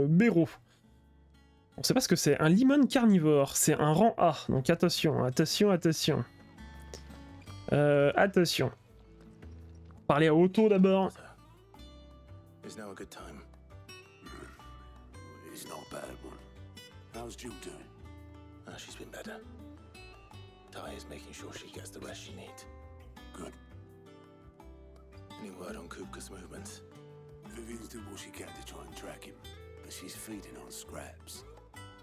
Béraud. On sait pas ce que c'est. Un limon carnivore, c'est un rang A, donc attention. Attention. Parler à Otto d'abord.
Is now a good time? It's not a bad one. How's Jill doing? She's been better. Ty is making sure she gets the rest she needs. Good. Any word on Kupka's movements? Vivian's did what she can to try and track him, but she's feeding on scraps.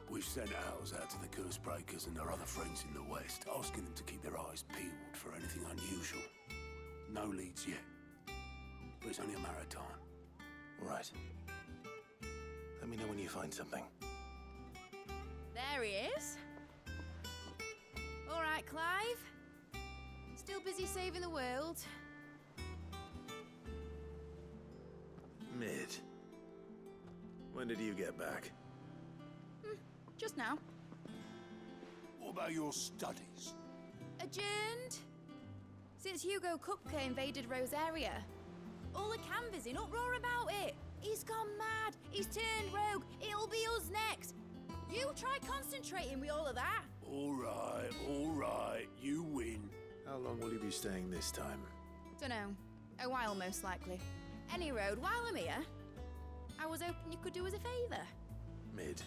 We've sent ours out to the curse breakers and their other friends in the west, asking them to keep their eyes peeled for anything unusual. No leads yet, but it's only a matter of time. Right. Let me know when you find something.
There he is. All right, Clive. Still busy saving the world.
Mid. When did you get back?
Just now.
What about your studies?
Adjourned. Since Hugo Kupka invaded Rosaria. All the canvas in uproar about it. He's gone mad. He's turned rogue. It'll be us next. You try concentrating with all of that.
All right. You win. How long will you be staying this time?
Dunno. A while, most likely. Any road, while I'm here, I was hoping you could do us a favour.
Mid.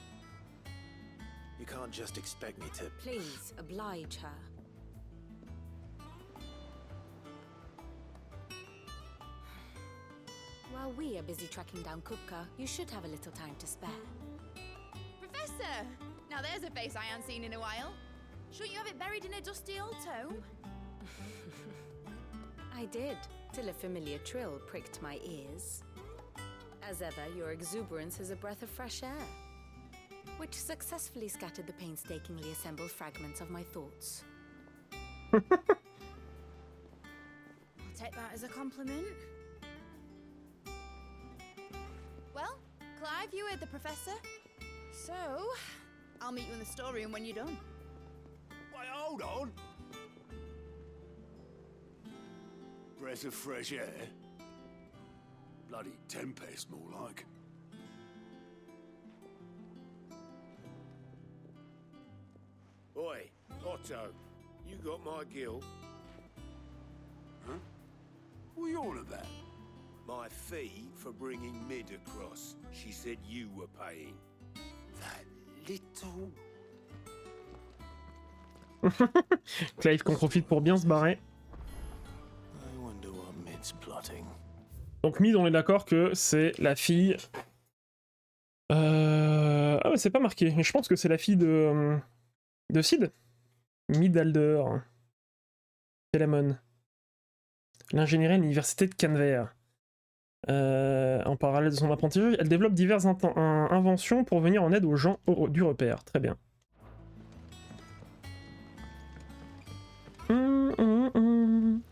You can't just expect me to...
Please, oblige her.
While we are busy tracking down Kupka, you should have a little time to spare.
Professor! Now there's a face I haven't seen in a while. Shouldn't you have it buried in a dusty old tome?
I did, till a familiar trill pricked my ears. As ever, your exuberance is a breath of fresh air, which successfully scattered the painstakingly assembled fragments of my thoughts.
I'll take that as a compliment. Well, Clive, you heard the professor. So, I'll meet you in the storeroom when you're done.
Wait, hold on. Breath of fresh air? Bloody tempest, more like.
Oi, Otto, you got my gill?
Huh? What are you on about?
My fee for bringing Mid across. She said you were paying.
That little...
Clive qu'on profite pour bien se barrer.
I wonder what Mid's plotting.
Donc Mid, on est d'accord que c'est la fille... Ah ouais, c'est pas marqué, mais je pense que c'est la fille de Sid. Midalder. Telamon. L'ingénierie à l'université de Canver. En parallèle de son apprentissage, elle développe diverses inventions pour venir en aide aux gens du repère. Très bien.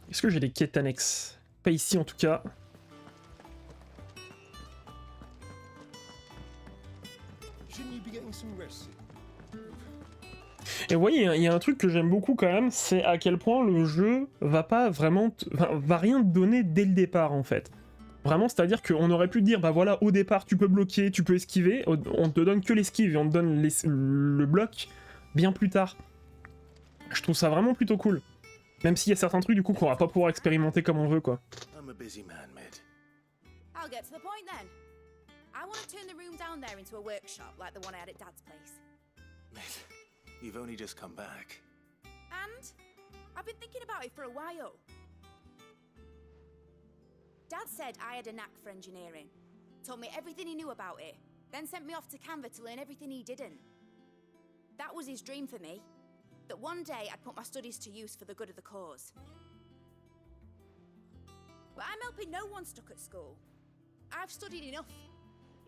Est-ce que j'ai des quêtes annexes? Pas ici en tout cas. Et vous voyez, il y a un truc que j'aime beaucoup quand même, c'est à quel point le jeu va pas vraiment... va rien te donner dès le départ en fait. Vraiment, c'est-à-dire qu'on aurait pu dire, bah voilà, au départ tu peux bloquer, tu peux esquiver, on te donne que l'esquive et on te donne le bloc bien plus tard. Je trouve ça vraiment plutôt cool. Même s'il y a certains trucs du coup qu'on va pas pouvoir expérimenter comme on veut quoi.
I'm a busy man, Mid.
I'll get to the point then. I want to turn the room down there into a workshop like the one I had at Dad's place.
Mid, you've only just come back.
And I've been thinking about it for a while. Dad said I had a knack for engineering, told me everything he knew about it, then sent me off to Canva to learn everything he didn't. That was his dream for me, that one day I'd put my studies to use for the good of the cause. Well, I'm helping no one stuck at school. I've studied enough.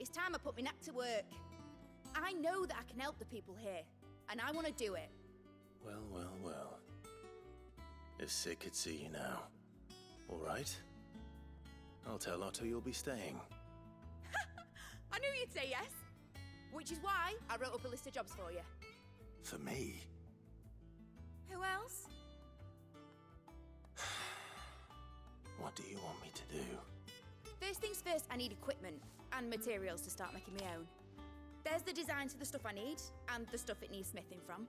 It's time I put my knack to work. I know that I can help the people here, and I want to do it.
Well, well, well. If Sid could see you now. All right? I'll tell Otto you'll be staying.
I knew you'd say yes. Which is why I wrote up a list of jobs for you.
For me?
Who else?
What do you want me to do?
First things first, I need equipment and materials to start making my own. There's the designs for the stuff I need, and the stuff it needs smithing from.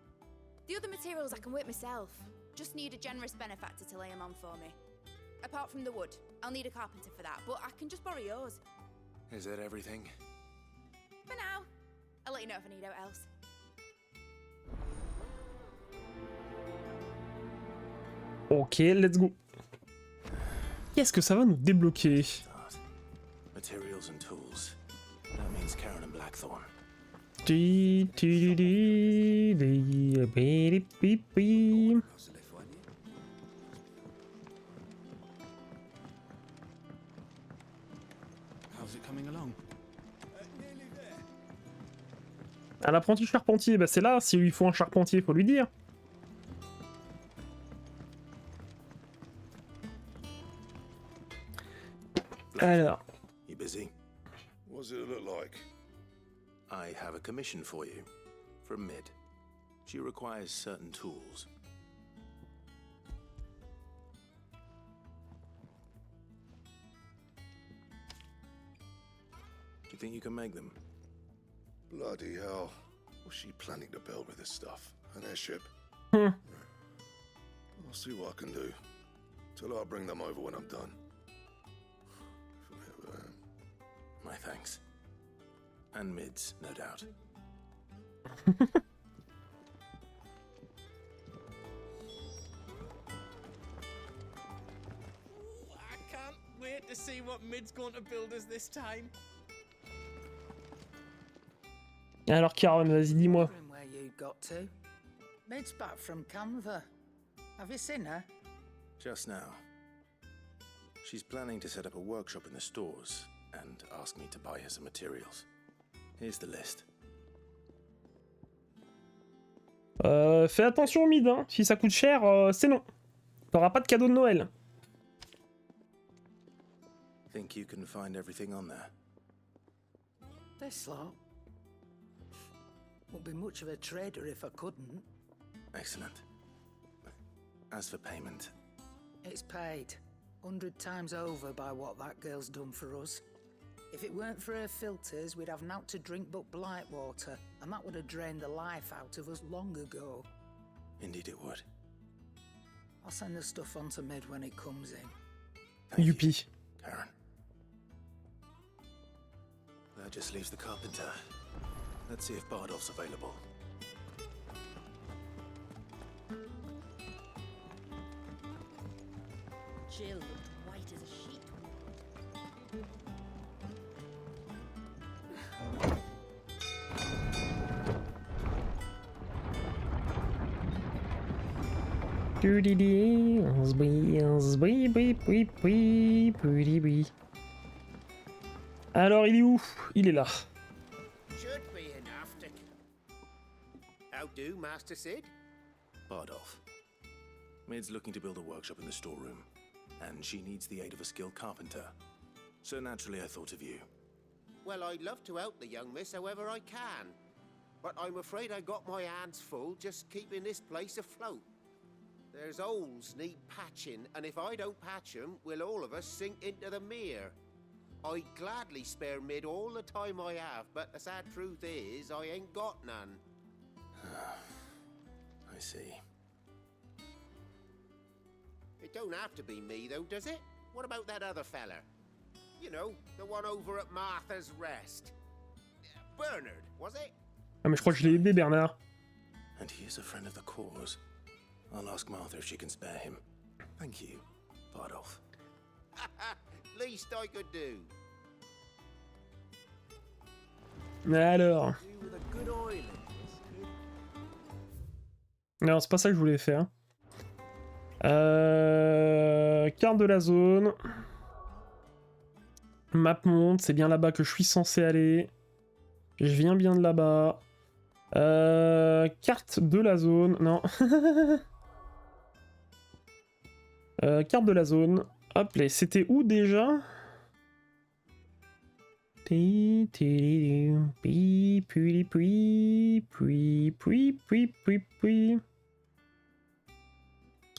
The other materials I can work myself. Just need a generous benefactor to lay them on for me. Apart from the wood, I'll need a carpenter for that, but I can just borrow yours.
Is that everything?
For now. I'll let you know if I need out else.
Ok, let's go. Qu'est-ce que ça va nous débloquer?
Materials and tools. That means Karen and Blackthorn.
How's it coming along?
Un apprenti charpentier, bah c'est là, s'il lui faut un charpentier, faut lui dire. Alors.
You busy?
What does it look like?
I have a commission for you. From Mid. She requires certain tools. Do you think you can make them?
Bloody hell. What's she planning to build with this stuff? An airship?
Hmm.
I'll see what I can do. Tell her I'll bring them over when I'm done.
My thanks. And Mid's, no doubt.
I can't wait
to see what Mid's going to build us this time.
Alors Karen, vas-y, dis-moi.
Wondering where you got to. Mid's back from Canva. Have you seen her?
Just now. She's planning to set up a workshop in the stores and ask me to buy her some materials. Here's the list.
Fais attention au mid, hein. Si ça coûte cher, c'est non. T'auras pas de cadeau de Noël.
Think you can find everything on there?
This lot. Wouldn't be much of a trader if I couldn't.
Excellent. As for payment...
It's paid 100 times over by what that girl's done for us. If it weren't for her filters, we'd have naught to drink but blight water, and that would have drained the life out of us long ago.
Indeed it would.
I'll send the stuff on to Mid when it comes in.
Youpi.
Karen. That just leaves the carpenter. Let's see if Bardolph's available.
Jill looked white as a sheet.
Alors il est où? Il est là.
Should be enough to... How do, Master Sid?
Bardolph. Mid's looking to build a workshop in the storeroom, and she needs the aid of a skilled carpenter. So naturally I thought of you.
Well, I'd love to help the young miss however I can. But I'm afraid I got my hands full just keeping this place afloat. There's holes need patching, and if I don't patch them, we'll all of us sink into the mere. I'd gladly spare Mid all the time I have, but the sad truth is, I ain't got none.
I see.
It don't have to be me, though, does it? What about that other fella? You know, the one over at Martha's Rest. Bernard, was it?
Ah mais je crois que je l'ai aidé, Bernard.
And he is a friend of the cause. I'll ask Martha if she can spare him. Thank you, Bardolph.
Least I could do.
Alors. Non, c'est pas ça que je voulais faire. Carte de la zone. Map monde, c'est bien là-bas que je suis censé aller. Je viens bien de là-bas. Carte de la zone, non. Carte de la zone. Hop là, c'était où déjà?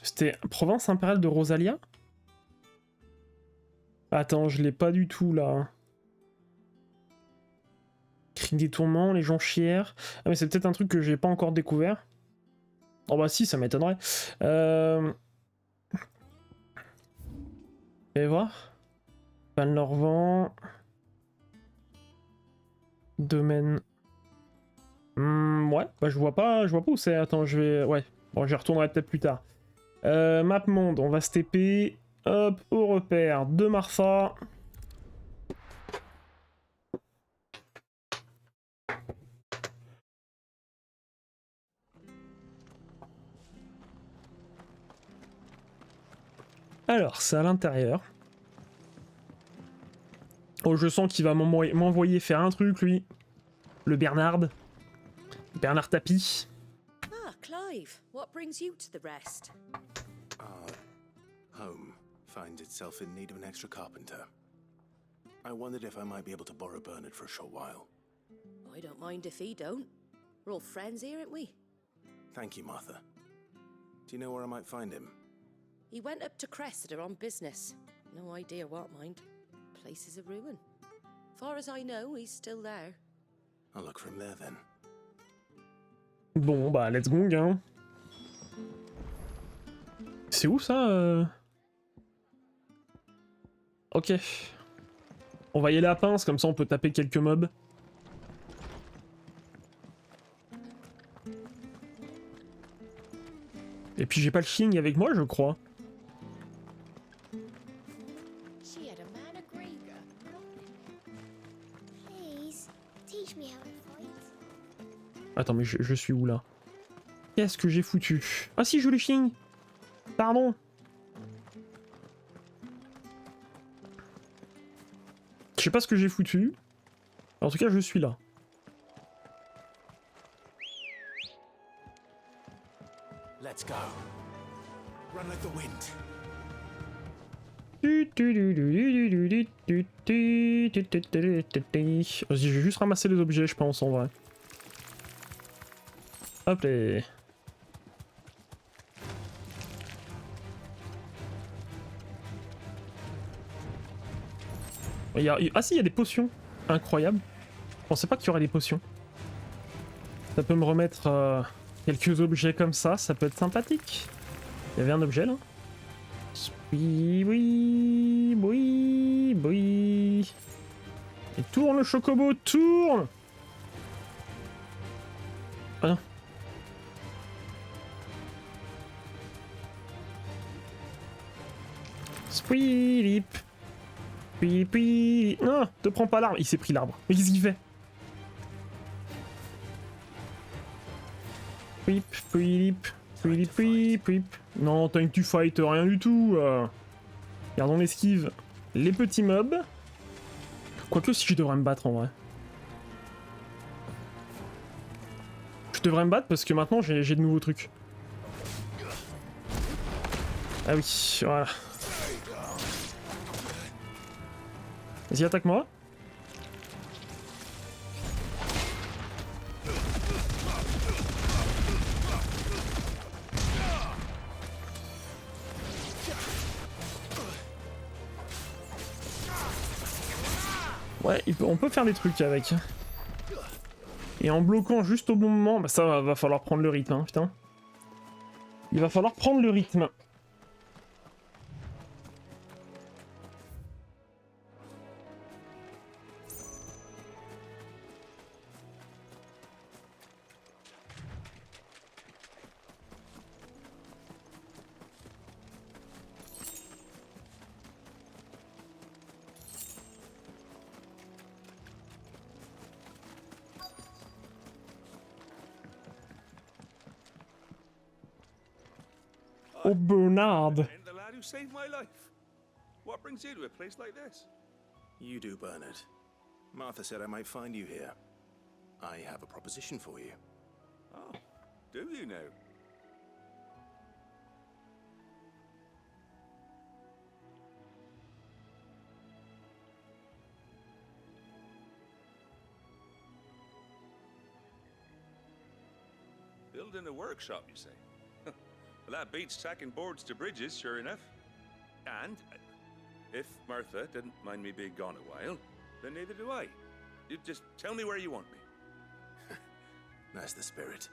C'était province impériale de Rosalia? Attends, je l'ai pas du tout là. Cri des tourments, les gens chièrent. Ah mais c'est peut-être un truc que j'ai pas encore découvert. Oh bah si, ça m'étonnerait. Et voir. Van-Lorvan. Domaine. Ouais, bah je vois pas où c'est. Attends, je vais. Ouais, bon, j'y retournerai peut-être plus tard. Map monde, on va se TP. Hop, au repère de Martha. Alors, c'est à l'intérieur. Oh, je sens qu'il va m'envoyer faire un truc, lui. Le Bernard. Bernard Tapie.
Ah, Clive, what brings you to the rest?
Home finds itself in need of an extra carpenter. I wondered if I might be able to borrow Bernard for a short while.
I don't mind if he don't. We're all friends here, aren't we?
Thank you, Martha. Do you know where I might find him?
He went up to Cressida on business. No idea what, mind. Place is a ruin. Far as I know, he's still there.
I'll look for him there then.
Bon, bah, let's go, hein. C'est où ça Ok. On va y aller à pince, comme ça on peut taper quelques mobs. Et puis j'ai pas le King avec moi, je crois.
She
she had a man a Grieger.
Please, teach me how to fight.
Attends, mais je suis où là? Qu'est-ce que j'ai foutu? Ah si, je les ching. Pardon. Je sais pas ce que j'ai foutu. En tout cas, je suis là.
Let's go. Run like the wind.
Vas-y, je vais juste ramasser les objets, je pense, en vrai. Hop là. Ah si, il y a des potions. Incroyable. Je pensais pas qu'il y aurait des potions. Ça peut me remettre quelques objets comme ça peut être sympathique. Il y avait un objet là. Oui, oui, oui, oui. Et tourne le chocobo, tourne. Ah non. Squeelip. Puis... Non, te prends pas l'arbre. Il s'est pris l'arbre. Mais qu'est-ce qu'il fait? Pip. Non, tank to fight, rien du tout. Gardons l'esquive. Les petits mobs. Quoique si je devrais me battre en vrai. Je devrais me battre parce que maintenant j'ai de nouveaux trucs. Ah oui, voilà. Vas-y, attaque-moi. Ouais, on peut faire des trucs avec. Et en bloquant juste au bon moment, bah ça va falloir prendre le rythme, hein, putain. Il va falloir prendre le rythme. Oh, Bernard.
The lad who saved my life. What brings you to a place like this? You do, Bernard. Martha said I might find you here. I have a proposition for you.
Oh, do you now?
Building a workshop, you say? Well, that beats tacking boards to bridges, sure enough. And if Martha didn't mind me being gone a while, then neither do I. You just tell me where you want me.
That's the spirit.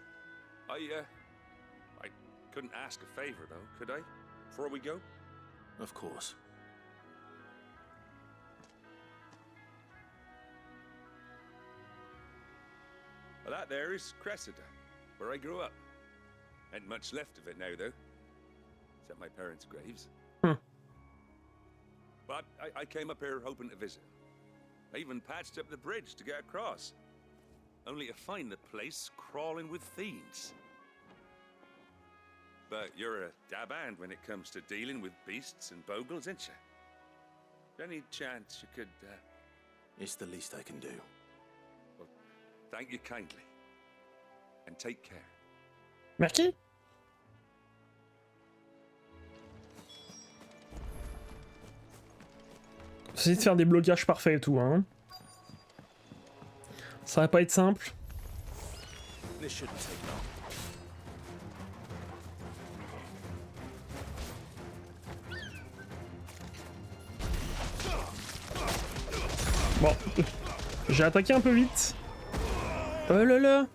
I couldn't ask a favor, though, could I? Before we go?
Of course.
Well, that there is Cressida, where I grew up. Ain't much left of it now, though. Except my parents' graves. But I came up here hoping to visit. I even patched up the bridge to get across. Only to find the place crawling with fiends. But you're a dab hand when it comes to dealing with beasts and bogles, ain't you? Any chance you could,
It's the least I can do.
Well, thank you kindly. And take care.
Merci. Essayez de faire des blocages parfaits et tout, hein. Ça va pas être simple.
This shouldn't take long.
Bon, j'ai attaqué un peu vite. Oh là là.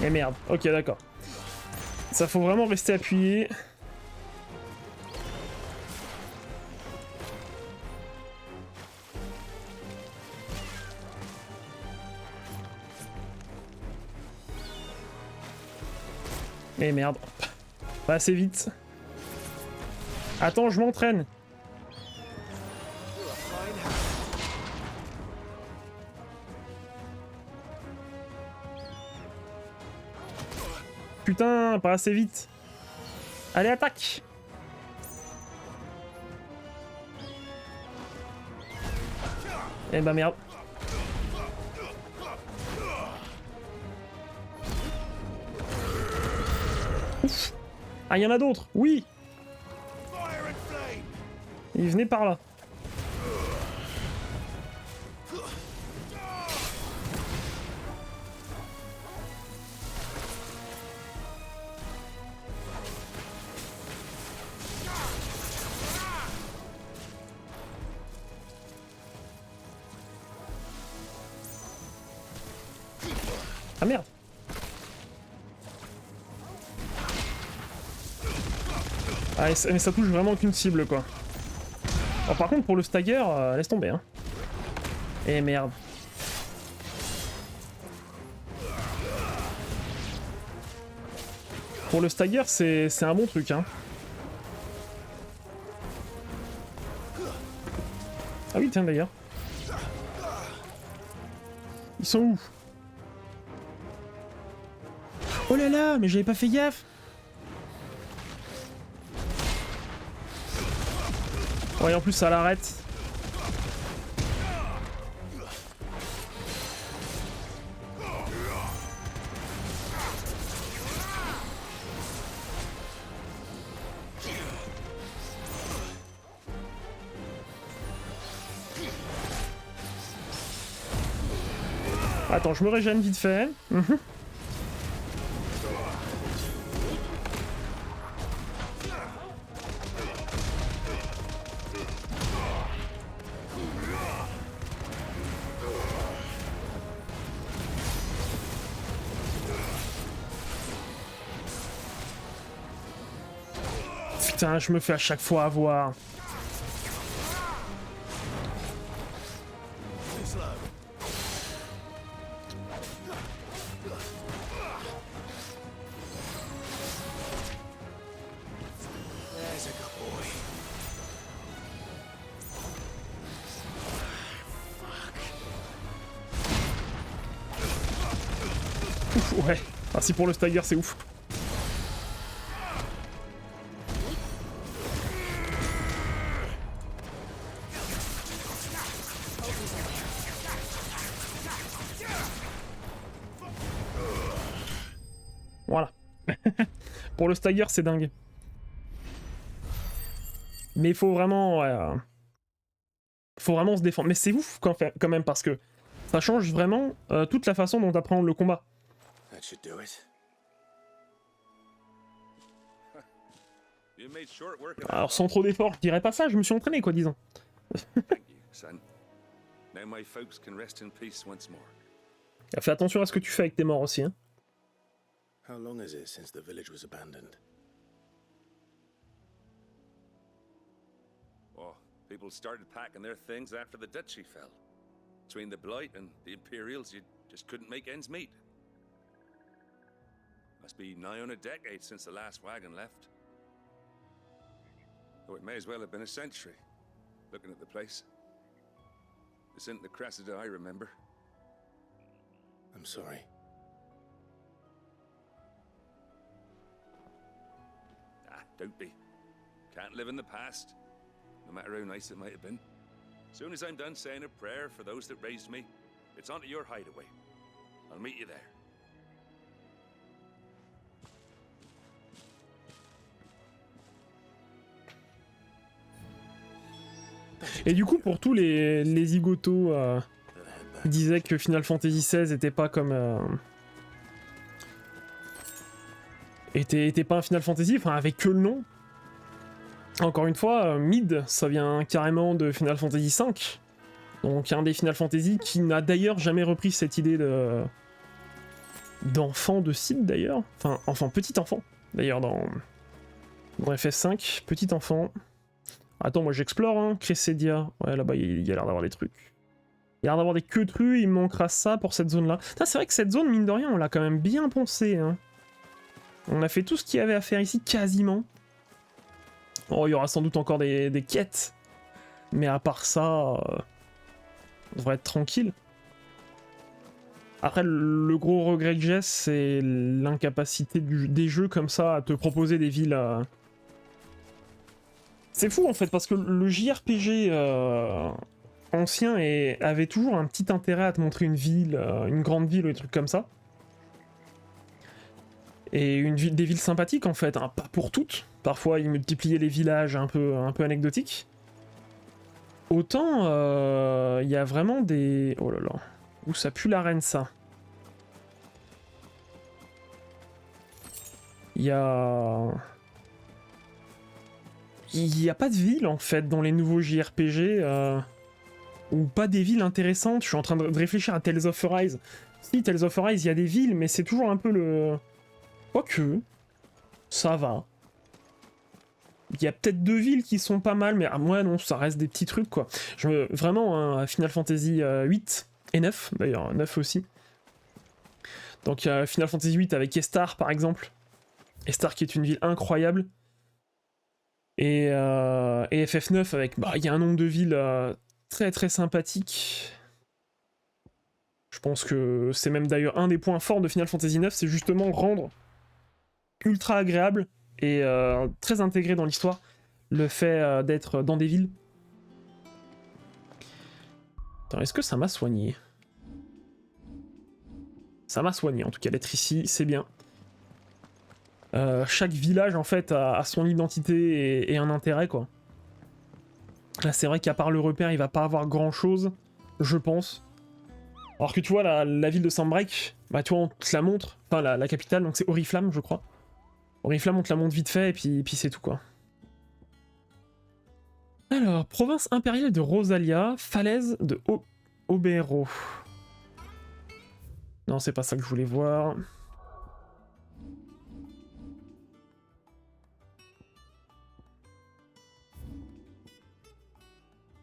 Et merde, ok d'accord. Ça faut vraiment rester appuyé. Et merde. Pas assez vite. Attends, je m'entraîne. Putain, pas assez vite. Allez, attaque. Eh bah merde. Ouf. Ah, il y en a d'autres. Oui. Il venait par là. Ah merde. Ah, mais ça touche vraiment aucune cible quoi. Alors, par contre pour le stagger, laisse tomber hein. Et merde. Pour le stagger c'est un bon truc hein. Ah oui tiens d'ailleurs. Ils sont où? Oh là là, mais j'avais pas fait gaffe. Ouais, en plus ça l'arrête. Attends, je me régène vite fait. Putain, je me fais à chaque fois avoir. Ouf, ouais. Ah, si pour le stagger, c'est ouf. Voilà. Pour le stagger, c'est dingue. Mais il faut vraiment... faut vraiment se défendre. Mais c'est ouf quand même parce que ça change vraiment toute la façon dont t'apprends le combat. Alors sans trop d'efforts, je dirais pas ça, je me suis entraîné quoi, disons. Fais attention à ce que tu fais avec tes morts aussi. Hein.
How long is it since the village was abandoned?
Oh, people started packing their things after the duchy fell. Between the Blight and the Imperials, you just couldn't make ends meet. Must be nigh on a decade since the last wagon left. Oh, it may as well have been a century, looking at the place. This isn't the Cressida I remember.
I'm sorry.
Don't be. Can't live in the past, no matter how nice it might have been. Soon as I'm done saying a prayer for those that raised me, it's onto your hideaway. I'll meet you there.
Et du coup, pour tous les zigotos qui disaient que Final Fantasy XVI était pas comme... était pas un Final Fantasy, enfin avec que le nom. Encore une fois, Mid, ça vient carrément de Final Fantasy V. Donc un des Final Fantasy qui n'a d'ailleurs jamais repris cette idée d'enfant de Sid d'ailleurs. Enfin, enfant, petit enfant d'ailleurs dans FS5, petit enfant. Attends, moi j'explore, hein, Cressedia. Ouais, là-bas il y a l'air d'avoir des trucs. Il y a l'air d'avoir des queutrus, il me manquera ça pour cette zone-là. C'est vrai que cette zone, mine de rien, on l'a quand même bien poncé. Hein. On a fait tout ce qu'il y avait à faire ici, quasiment. Oh, il y aura sans doute encore des quêtes. Mais à part ça, on devrait être tranquille. Après, le gros regret que j'ai, c'est l'incapacité des jeux comme ça à te proposer des villes... C'est fou en fait, parce que le JRPG ancien avait toujours un petit intérêt à te montrer une ville, une grande ville ou des trucs comme ça. Et des villes sympathiques en fait, hein, pas pour toutes. Parfois ils multipliaient les villages un peu anecdotiques. Autant il y a vraiment des... Oh là là, où ça pue l'arène ça. Il y a pas de ville en fait dans les nouveaux JRPG, ou pas des villes intéressantes. Je suis en train de réfléchir à Tales of Arise. Si, Tales of Arise, il y a des villes, mais c'est toujours un peu le... Quoique, ça va. Il y a peut-être 2 villes qui sont pas mal, mais à moi non, ça reste des petits trucs quoi. Vraiment, hein, Final Fantasy 8 et 9, d'ailleurs 9 aussi. Donc Final Fantasy 8 avec Estar par exemple. Estar qui est une ville incroyable. Et FF9 avec... il y a un nombre de villes très très sympathiques. Je pense que c'est même d'ailleurs un des points forts de Final Fantasy 9, c'est justement rendre ultra agréable et très intégré dans l'histoire le fait d'être dans des villes. Attends, est-ce que ça m'a soigné? Ça m'a soigné, en tout cas d'être ici, c'est bien. Chaque village en fait a son identité et un intérêt quoi. Là c'est vrai qu'à part le repère il va pas avoir grand chose, je pense. Alors que tu vois la ville de Sunbreak, bah tu vois on te la montre, enfin la capitale, donc c'est Oriflamme je crois. Oriflamme on te la montre vite fait et puis c'est tout quoi. Alors, province impériale de Rosalia, falaise de Obero. Non c'est pas ça que je voulais voir.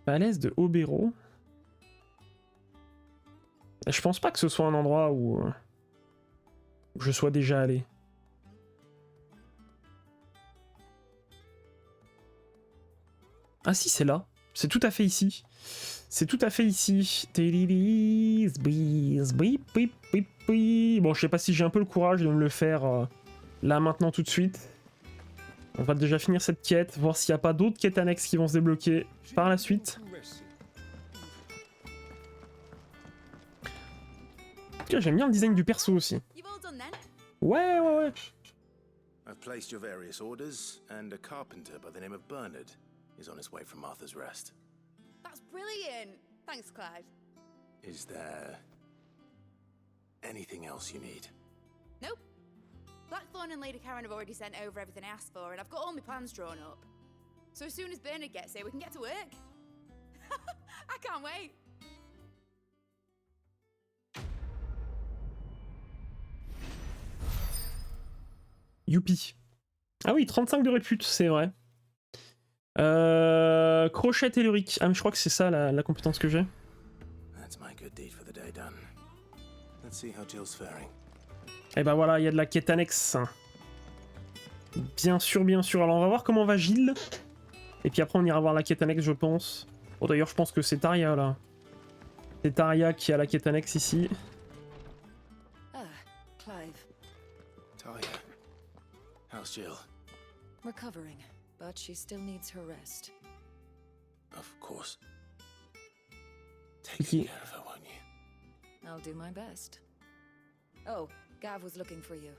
Falaise de Obero. Je pense pas que ce soit un endroit où je sois déjà allé. Ah si, c'est là. C'est tout à fait ici. C'est tout à fait ici. Bon, je sais pas si j'ai un peu le courage de me le faire là, maintenant, tout de suite. On va déjà finir cette quête, voir s'il n'y a pas d'autres quêtes annexes qui vont se débloquer par la suite. J'aime bien le design du perso aussi. Ouais.
I've placed your various orders, and a carpenter by the name of Bernard is on his way from Arthur's Rest.
That's brilliant. Thanks, Clive.
Is there anything else you need?
Nope. Blackthorn and Lady Karen have already sent over everything I asked for, and I've got all my plans drawn up. So as soon as Bernard gets here, we can get to work. I can't wait.
Youpi. Ah oui, 35 de répute, c'est vrai. Crochet tellurique. Ah mais je crois que c'est ça la compétence que j'ai. Et bah voilà, il y a de la quête annexe. Bien sûr. Alors on va voir comment va Gilles. Et puis après on ira voir la quête annexe je pense. Bon d'ailleurs je pense que c'est Taria là. C'est Taria qui a la quête annexe ici.
Ah, Clive.
Taria. How's Jill?
Recovering, but she still needs her rest.
Of course. Take care of her, won't you?
I'll do my best. Oh, Gav was looking for you.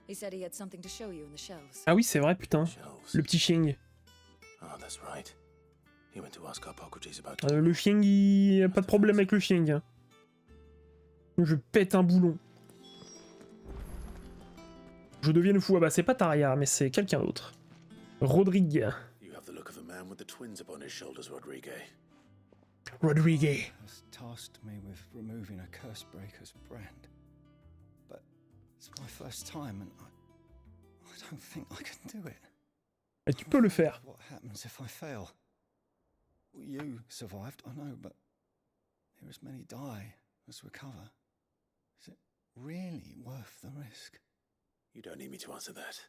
He said he had something to show you in the shelves.
Ah oui, c'est vrai, putain. Le petit Xing.
Oh, that's right. He went to ask Hippocrates about
Le Xing, il a pas de problème avec le Xing. Hein. Je pète un boulon. Je deviens fou. Ah bah c'est pas Taria, mais c'est quelqu'un d'autre. Rodrigue.
You have the look of a man with the twins upon his shoulders, Rodrigue.
Rodrigue.
Has tasked me with removing a curse breaker's brand. But It's my first time and I don't think I can do it.
Et tu peux le faire.
What happens if I fail? You survived, I know, but here as many die as recover. Is it really worth the risk?
You don't need me to answer that.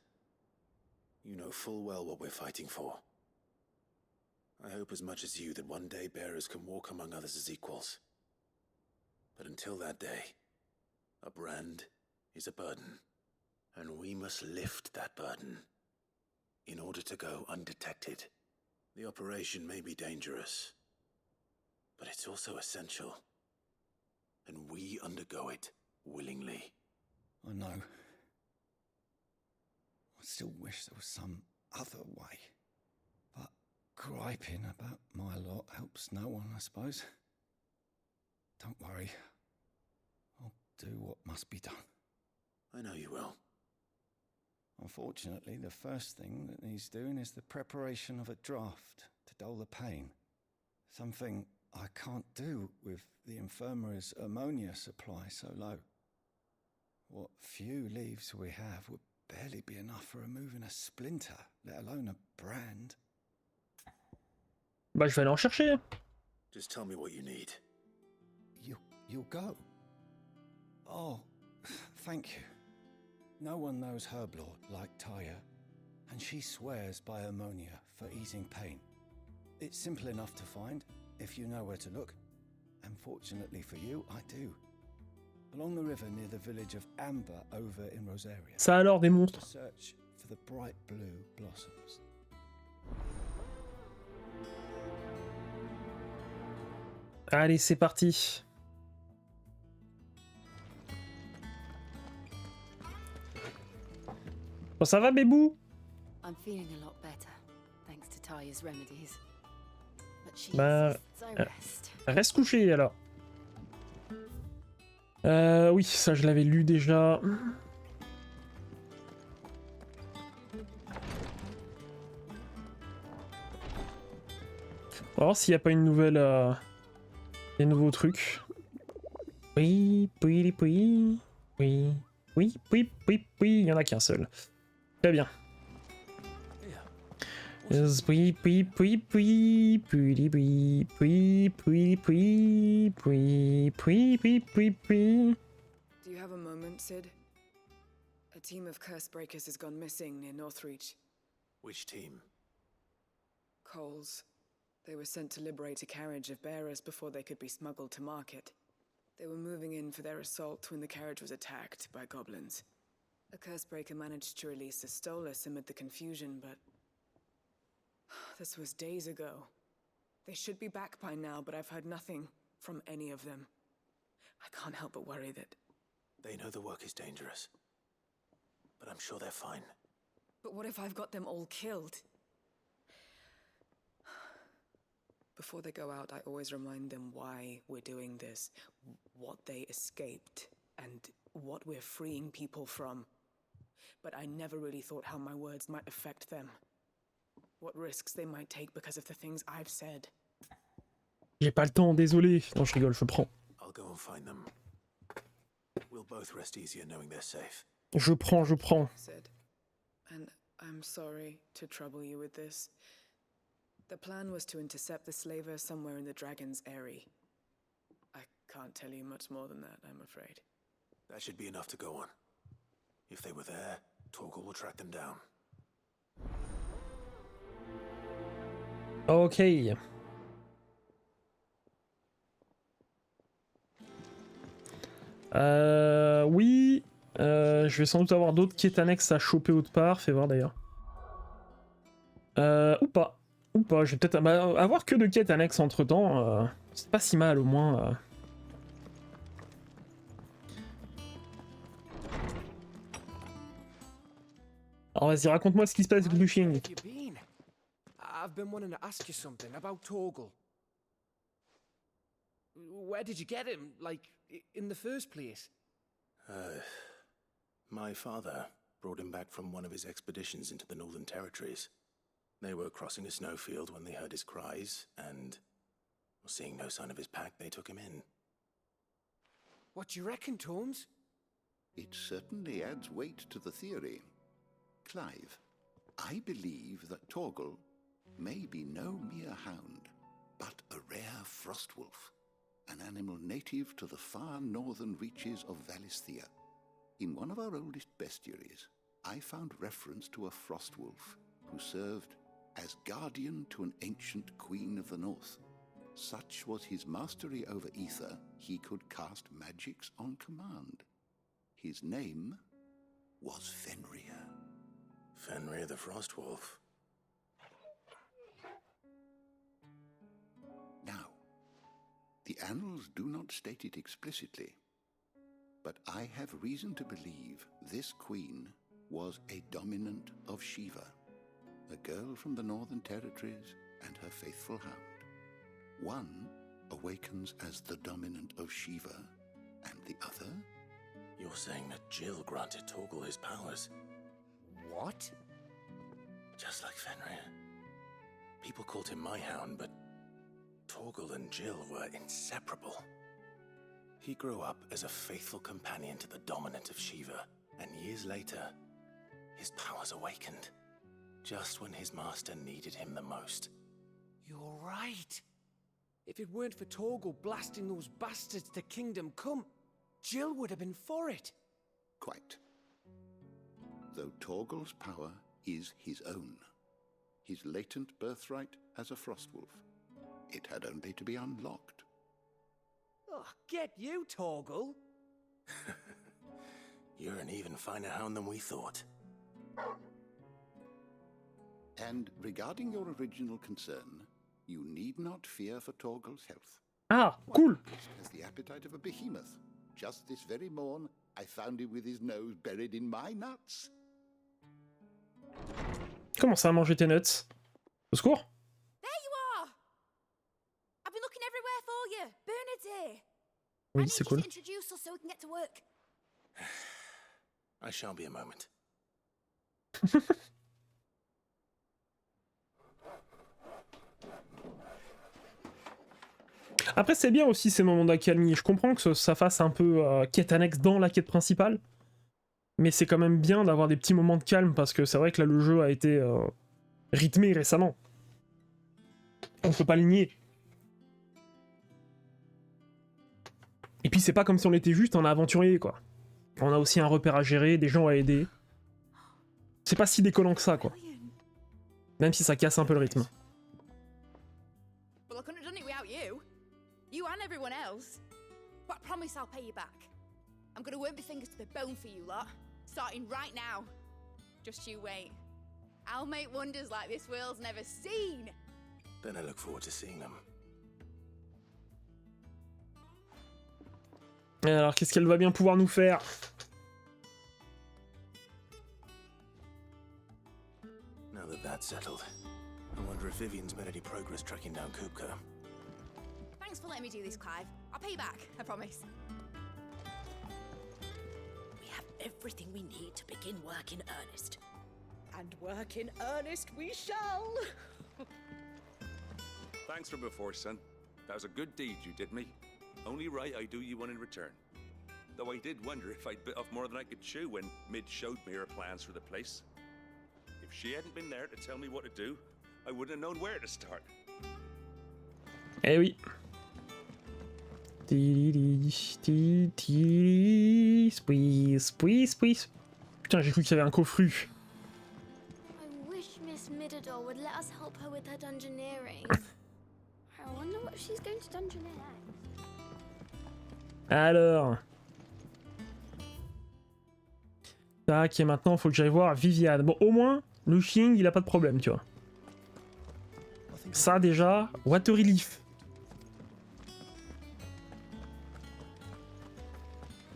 You know full well what we're fighting for. I hope as much as you that one day bearers can walk among others as equals. But until that day, a brand is a burden, and we must lift that burden in order to go undetected. The operation may be dangerous, but it's also essential, and we undergo it willingly.
I know. I still wish there was some other way. But griping about my lot helps no one, I suppose. Don't worry. I'll do what must be done.
I know you will.
Unfortunately, the first thing that needs doing is the preparation of a draft to dull the pain. Something I can't do with the infirmary's ammonia supply so low. What few leaves we have would barely be enough for removing a splinter, let alone a brand.
Bah, je vais aller en chercher.
Just tell me what you need.
You'll go? Oh, thank you. No one knows Herblord like Taya, and she swears by ammonia for easing pain. It's simple enough to find, if you know where to look. And fortunately for you, I do. Along the river near the village of Amber over in Rosaria.
Ça alors, des monstres.
Search for the bright blue blossoms.
Allez, c'est parti. Bon, ça va, bébou?
I'm feeling a lot better, thanks to Taya's remedies. But she
Bah,
insists I rest.
reste couché alors. Oui, ça je l'avais lu déjà. On va voir s'il n'y a pas une nouvelle... des nouveaux trucs. Oui, oui, oui, oui, oui, oui, oui, oui, il n'y en a qu'un seul. Très bien. Yes, oui, oui, oui, oui, oui, oui, oui, oui, oui, oui, oui, oui, oui, oui.
Do you have a moment, Sid? A team of curse breakers has gone missing near Northreach.
Which team?
Coles. They were sent to liberate a carriage of bearers before they could be smuggled to market. They were moving in for their assault when the carriage was attacked by goblins. A cursebreaker managed to release a Stolas amid the confusion, but... this was days ago. They should be back by now, but I've heard nothing from any of them. I can't help but worry that...
They know the work is dangerous, but I'm sure they're fine.
But what if I've got them all killed? Before they go out, I always remind them why we're doing this, what they escaped, and what we're freeing people from. But I never really thought how my words might affect them. What risks they might take because of the things I've said.
J'ai pas le temps, désolé. Non, je rigole, je prends.
I'll go and find them. We'll both rest easier knowing they're safe.
Je prends.
Said, and I'm sorry to trouble you with this. The plan was to intercept the slaver somewhere in the Dragon's Eyrie. I can't tell you much more than that, I'm afraid.
That should be enough to go on. If they were there, Torgal will track them down.
Ok. Oui. Je vais sans doute avoir d'autres quêtes annexes à choper autre part. Fais voir d'ailleurs. Ou pas. Ou pas. Je vais peut-être avoir que de quêtes annexes entre temps. C'est pas si mal au moins. Alors vas-y, raconte-moi ce qui se passe avec Lushing.
I've been wanting to ask you something about Torgal. Where did you get him, like, in the first place?
My father brought him back from one of his expeditions into the Northern Territories. They were crossing a snowfield when they heard his cries, and, seeing no sign of his pack, they took him in.
What do you reckon, Tomes?
It certainly adds weight to the theory. Clive, I believe that Torgal may be no mere hound, but a rare frostwolf, an animal native to the far northern reaches of Valisthea. In one of our oldest bestiaries, I found reference to a frostwolf who served as guardian to an ancient queen of the north. Such was his mastery over ether, he could cast magics on command. His name was Fenrir.
Fenrir the Frostwolf.
Now, the annals do not state it explicitly, but I have reason to believe this queen was a dominant of Shiva, a girl from the Northern Territories and her faithful hound. One awakens as the dominant of Shiva, and the other?
You're saying that Jill granted Torgal his powers?
What?
Just like Fenrir. People called him my hound, but Torgal and Jill were inseparable. He grew up as a faithful companion to the dominant of Shiva, and years later, his powers awakened, just when his master needed him the most.
You're right. If it weren't for Torgal blasting those bastards to Kingdom Come, Jill would have been for it.
Quite. Though Torgal's power is his own, his latent birthright as a frostwolf, it had only to be unlocked.
Oh, get you, Torgal.
You're an even finer hound than we thought.
And regarding your original concern, you need not fear for Torgal's health.
Ah, cool.
He has the appetite of a behemoth. Just this very morn, I found him with his nose buried in my nuts.
Comment ça, manger tes nuts? Au secours?
There you are! I've been looking everywhere for you. Bernard's here.
Oui, c'est cool.
Introduce us so we can get to work.
I shall be a moment.
Après, c'est bien aussi ces moments d'accalmie. Je comprends que ça fasse un peu quête annexe dans la quête principale. Mais c'est quand même bien d'avoir des petits moments de calme parce que c'est vrai que là, le jeu a été rythmé récemment. On peut pas le nier. Et puis, c'est pas comme si on était juste un aventurier, quoi. On a aussi un repère à gérer, des gens à aider. C'est pas si décollant que ça, quoi. Même si ça casse un peu le rythme.
Well, I couldn't have done it without you. You and everyone else. But I promise I'll pay you back. I'm gonna work my fingers to the bone for you lot. Starting right now. Just you wait. I'll make wonders like this world's never seen.
Then I look forward to seeing them.
Et alors, qu'est-ce qu'elle va bien pouvoir nous faire?
Now that that's settled, I wonder if Vivian's made any progress tracking down Kupka.
Thanks for letting me do this, Clive. I'll pay you back, I promise.
We have everything we need to begin work in earnest.
And work in earnest we shall!
Thanks for before, son. That was a good deed you did me. Only right I do you one in return. Though I did wonder if I'd bit off more than I could chew when Mid showed me her plans for the place. If she hadn't been there to tell me what to do, I wouldn't have known where to start.
Eh oui. Putain, j'ai cru qu'il y avait un coffru.
I wish Miss Midador would let us help her with her dungeoneering. I wonder what she's going to dungeoneer next.
Alors. Tac, et maintenant, faut que j'aille voir Viviane. Bon, au moins, le Xing, il a pas de problème, tu vois. Ça, déjà, Water Relief.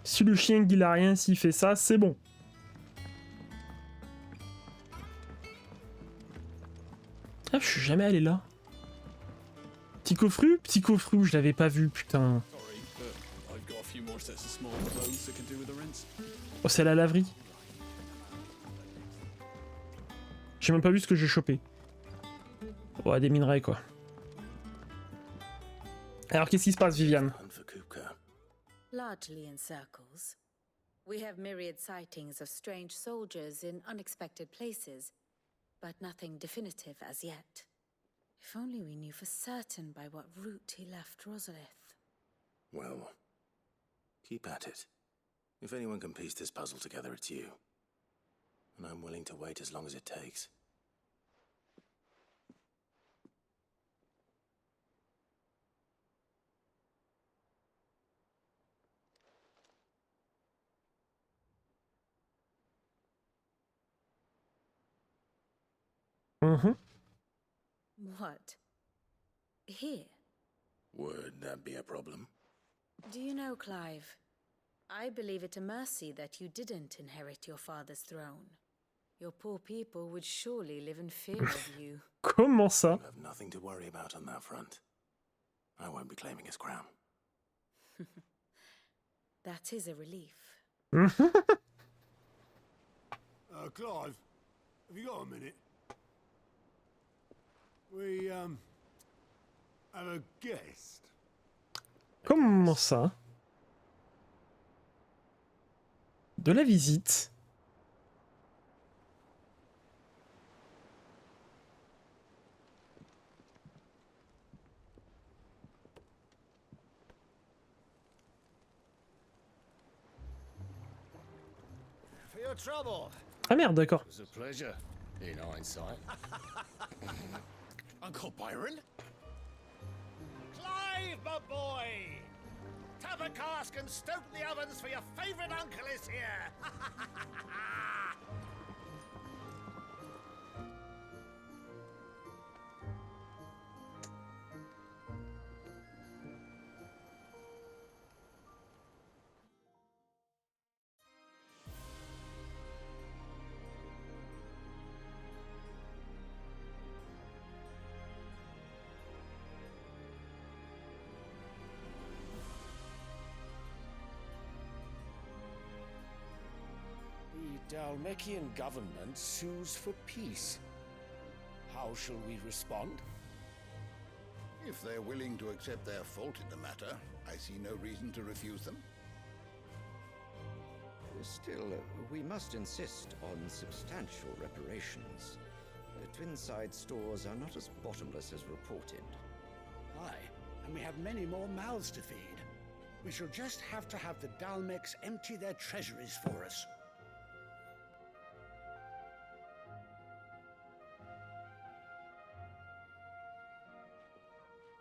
Si le Xing, il a rien, s'il fait ça, c'est bon. Ah, je suis jamais allé là. Petit coffru, je l'avais pas vu, putain. Oh, c'est la laverie. J'ai même pas vu ce que j'ai chopé. Ouais, des minerais, quoi. Alors, qu'est-ce qui se passe, Viviane?
Largely in circles. We have myriad sightings of strange soldiers in unexpected places, but nothing definitive as yet. If only we knew for certain by what route he left Rosalith.
Well, keep at it. If anyone can piece this puzzle together, it's you. And I'm willing to wait as long as it takes.
Mm-hmm.
What? Here?
Would that be a problem?
Do you know, Clive? I believe it a mercy that you didn't inherit your father's throne. Your poor people would surely live in fear of you.
Comment ça?
You have nothing to worry about on that front. I won't be claiming his crown.
That is a relief.
Clive, have you got a minute? We, have a guest.
Comment ça? De la visite.
For your trouble.
Ah merde, d'accord.
It was a pleasure, in hindsight. Uncle Byron? Clive, my boy! Tap a cask and stoke the ovens, for your favorite uncle is here!
The Dalmekian government sues for peace. How shall we respond?
If they're willing to accept their fault in the matter, I see no reason to refuse them.
Still, we must insist on substantial reparations. Twinside stores are not as bottomless as reported.
Aye, and we have many more mouths to feed. We shall just have to have the Dalmeks empty their treasuries for us.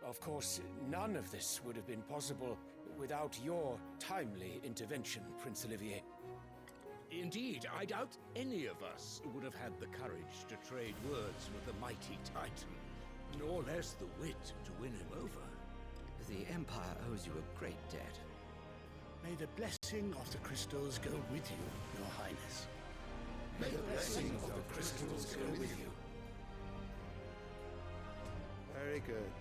Of course, none of this would have been possible without your timely intervention, Prince Olivier.
Indeed, I doubt any of us would have had the courage to trade words with the mighty Titan, nor less the wit to win him over.
The Empire owes you a great debt.
May the blessing of the crystals go with you, Your Highness.
May the blessing of the crystals go with you.
Very good.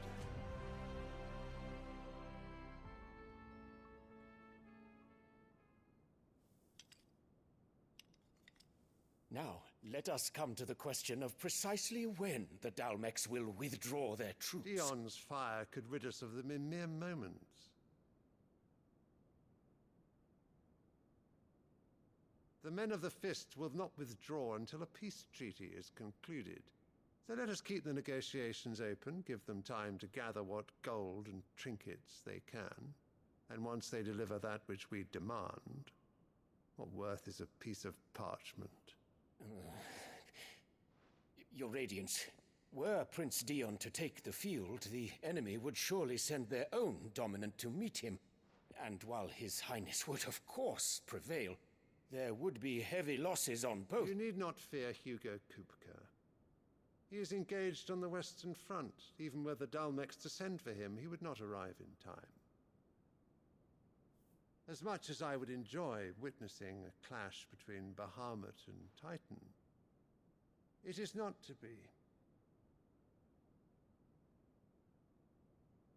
Now, let us come to the question of precisely when the Dalmeks will withdraw their troops.
Dion's fire could rid us of them in mere moments. The men of the Fist will not withdraw until a peace treaty is concluded. So let us keep the negotiations open, give them time to gather what gold and trinkets they can, and once they deliver that which we demand, what worth is a piece of parchment?
Your Radiance, were Prince Dion to take the field, the enemy would surely send their own dominant to meet him. And while His Highness would of course prevail, there would be heavy losses on both.
You need not fear Hugo Kupka. He is engaged on the Western Front. Even were the Dalmeks to send for him, he would not arrive in time. As much as I would enjoy witnessing a clash between Bahamut and Titan, it is not to be.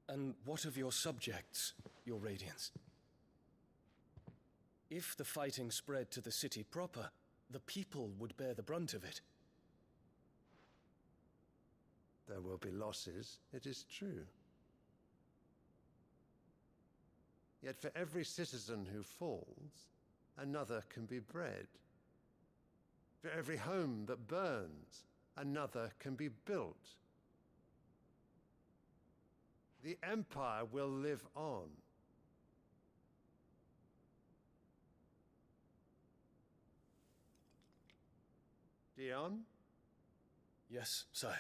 And what of your subjects, Your Radiance? If the fighting spread to the city proper, the people would bear the brunt of it.
There will be losses, it is true. Yet for every citizen who falls, another can be bred. For every home that burns, another can be built. The Empire will live on. Dion?
Yes, sire.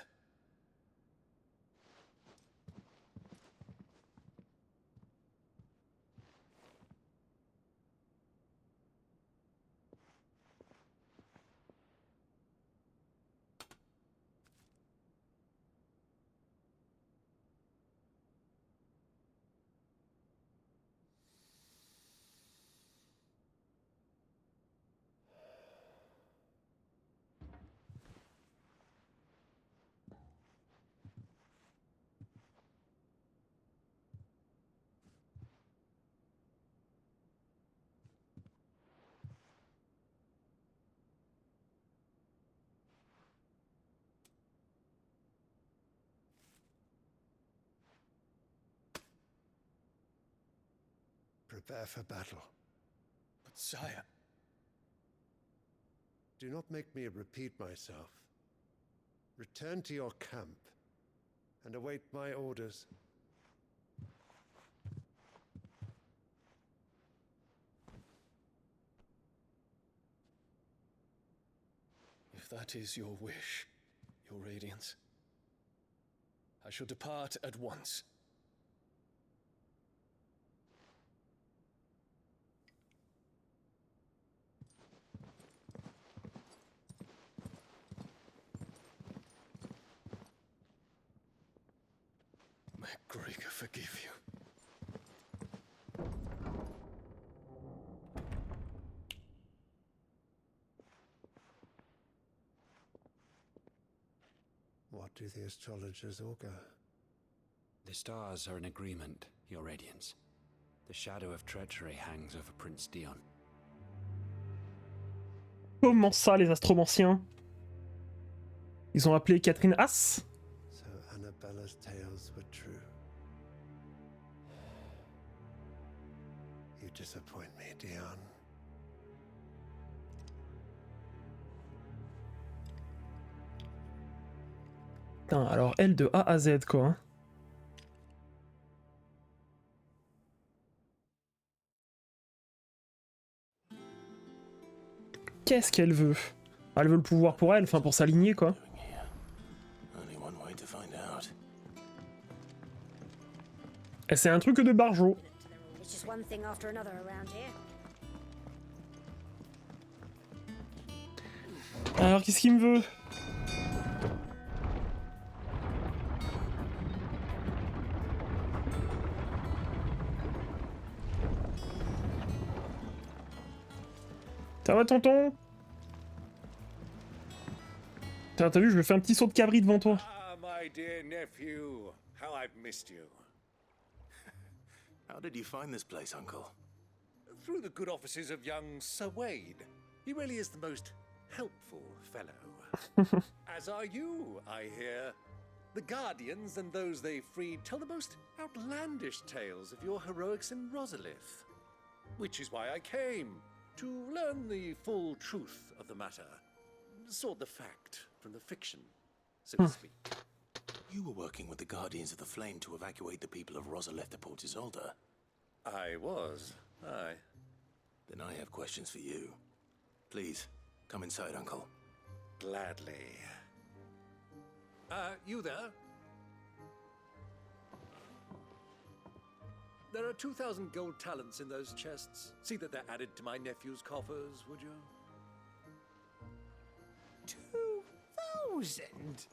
Prepare for battle.
But sire...
Do not make me repeat myself. Return to your camp and await my orders.
If that is your wish, your radiance, I shall depart at once. May Gregor forgive you.
What do the astrologers augur?
The stars are in agreement, Your Radiance. The shadow of treachery hangs over Prince Dion.
Comment ça, les astromanciens? Ils ont appelé Catherine As?
So Annabella's tales were true. You disappoint me, Dion.
Putain, alors elle de A à Z, quoi. Hein. Qu'est-ce qu'elle veut? Elle veut le pouvoir pour elle, enfin pour s'aligner, quoi. Et c'est un truc de barjo. Alors, qu'est-ce qu'il me veut? Ça va, tonton? T'as vu, je lui fais un petit saut de cabri devant toi.
Ah, my dear nephew, how I've missed you.
How did you find this place, Uncle?
Through the good offices of young Sir Wade. He really is the most helpful fellow. As are you, I hear. The Guardians and those they freed tell the most outlandish tales of your heroics in Rosalith. Which is why I came, to learn the full truth of the matter. Sort the fact from the fiction, so to speak.
You were working with the Guardians of the Flame to evacuate the people of Rosalith to Port Isolde.
I was, aye.
Then I have questions for you. Please, come inside, Uncle.
Gladly. You there? There are 2,000 gold talents in those chests. See that they're added to my nephew's coffers, would you?
2,000?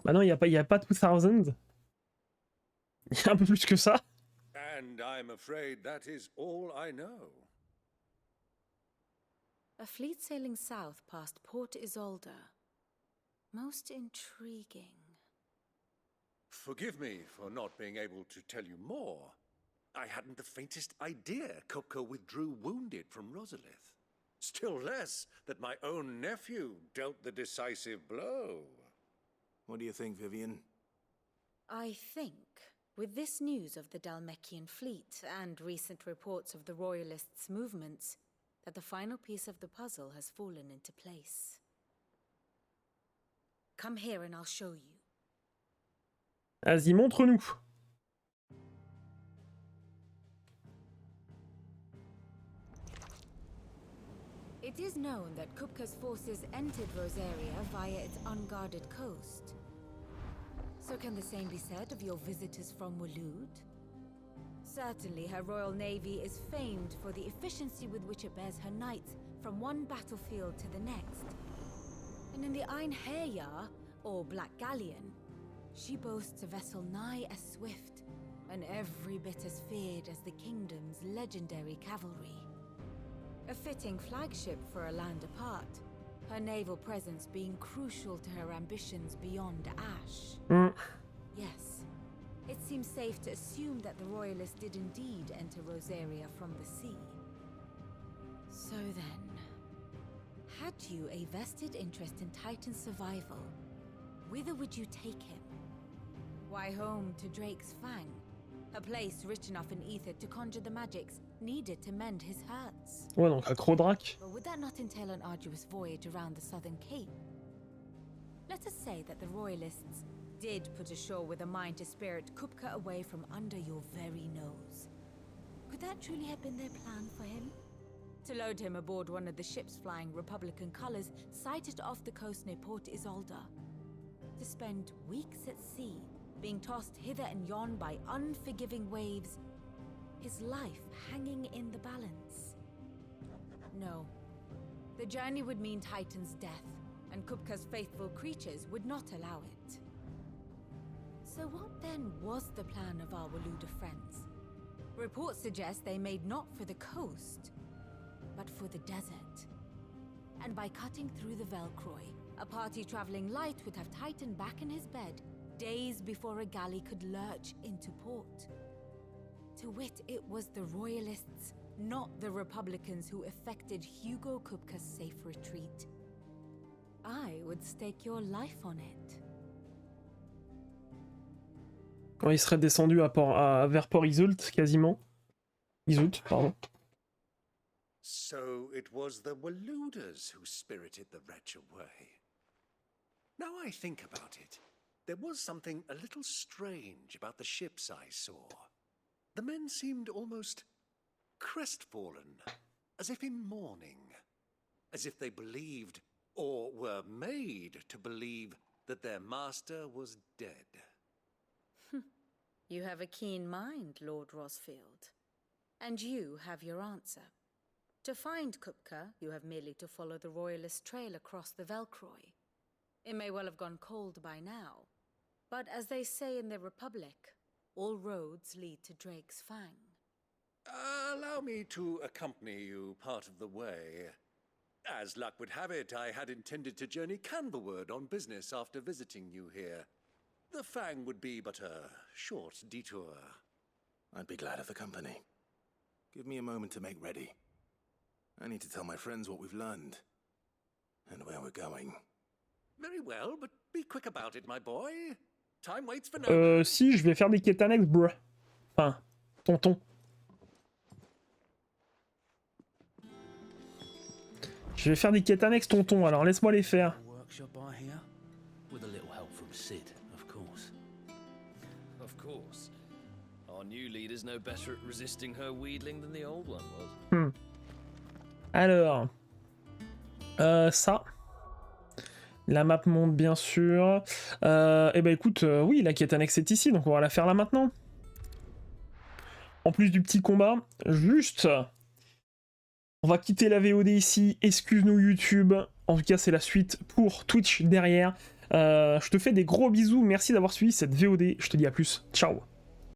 Bah non, y a pas 2000. Il y a un peu plus que ça.
And I'm afraid that is all I know.
A fleet sailing south past Port Isolde. Most intriguing.
Forgive me for not being able to tell you more. I hadn't the faintest idea Coco withdrew wounded from Rosalith. Still less that my own nephew dealt the decisive blow.
What do you think, Vivian?
I think With this news of the Dalmekian fleet and recent reports of the Royalists' movements, that the final piece of the puzzle has fallen into place. Come here and I'll show you.
Vas-y, montre-nous.
It is known that Kupka's forces entered Rosaria via its unguarded coast. So can the same be said of your visitors from Waloed? Certainly her royal navy is famed for the efficiency with which it bears her knights from one battlefield to the next. And in the Einherjar, or Black Galleon, she boasts a vessel nigh as swift, and every bit as feared as the kingdom's legendary cavalry. A fitting flagship for a land apart, her naval presence being crucial to her ambitions beyond Ash. Yes, it seems safe to assume that the Royalists did indeed enter Rosaria from the sea. So then, had you a vested interest in Titan's survival, whither would you take him? Why, home to Drake's Fang, a place rich enough in ether to conjure the magics needed to mend his hurts.
Ouais, donc Acrodrac.
But would that not entail an arduous voyage around the southern cape? Let us say that the Royalists did put ashore with a mind to spirit Kupka away from under your very nose. Could that truly have been their plan for him? To load him aboard one of the ships flying Republican colors sighted off the coast near Port Isolde. To spend weeks at sea, being tossed hither and yon by unforgiving waves, his life hanging in the balance. No. The journey would mean Titan's death, and Kupka's faithful creatures would not allow it. So what then was the plan of our Waloed friends? Reports suggest they made not for the coast, but for the desert. And by cutting through the Velcroy, a party traveling light would have Titan back in his bed days before a galley could lurch into port. To wit, it was the Royalists, not the Republicans, who effected Hugo Kupka's safe retreat. I would stake your life on it.
Quand il serait descendu vers Port Isolde, quasiment. Isolde, pardon.
So it was the Waloeders who spirited the wretch away. Now I think about it, there was something a little strange about the ships I saw. The men seemed almost crestfallen, as if in mourning, as if they believed, or were made to believe, that their master was dead.
You have a keen mind, Lord Rosfield. And you have your answer. To find Kupka, you have merely to follow the Royalist trail across the Velcroy. It may well have gone cold by now, but as they say in the Republic, all roads lead to Drake's Fang.
Allow me to accompany you part of the way. As luck would have it, I had intended to journey Canberward on business after visiting you here. The Fang would be but a short detour.
I'd be glad of the company. Give me a moment to make ready. I need to tell my friends what we've learned. And where we're going.
Very well, but be quick about it, my boy. Time waits for no.
Si, je vais faire des quêtes annexes, bruh. Enfin, tonton. Je vais faire des quêtes annexes, tonton, alors laisse-moi les faire.
Workshop I hear? With a little help from Sid, of course.
Of course. Our new leader's no better at resisting her wheedling than the old one was.
Alors, ça. La map monte bien sûr. Et bah écoute, oui, la quête annexe est ici, donc on va la faire là maintenant. En plus du petit combat, juste, on va quitter la VOD ici. Excuse-nous YouTube. En tout cas, c'est la suite pour Twitch derrière. Je te fais des gros bisous. Merci d'avoir suivi cette VOD. Je te dis à plus. Ciao.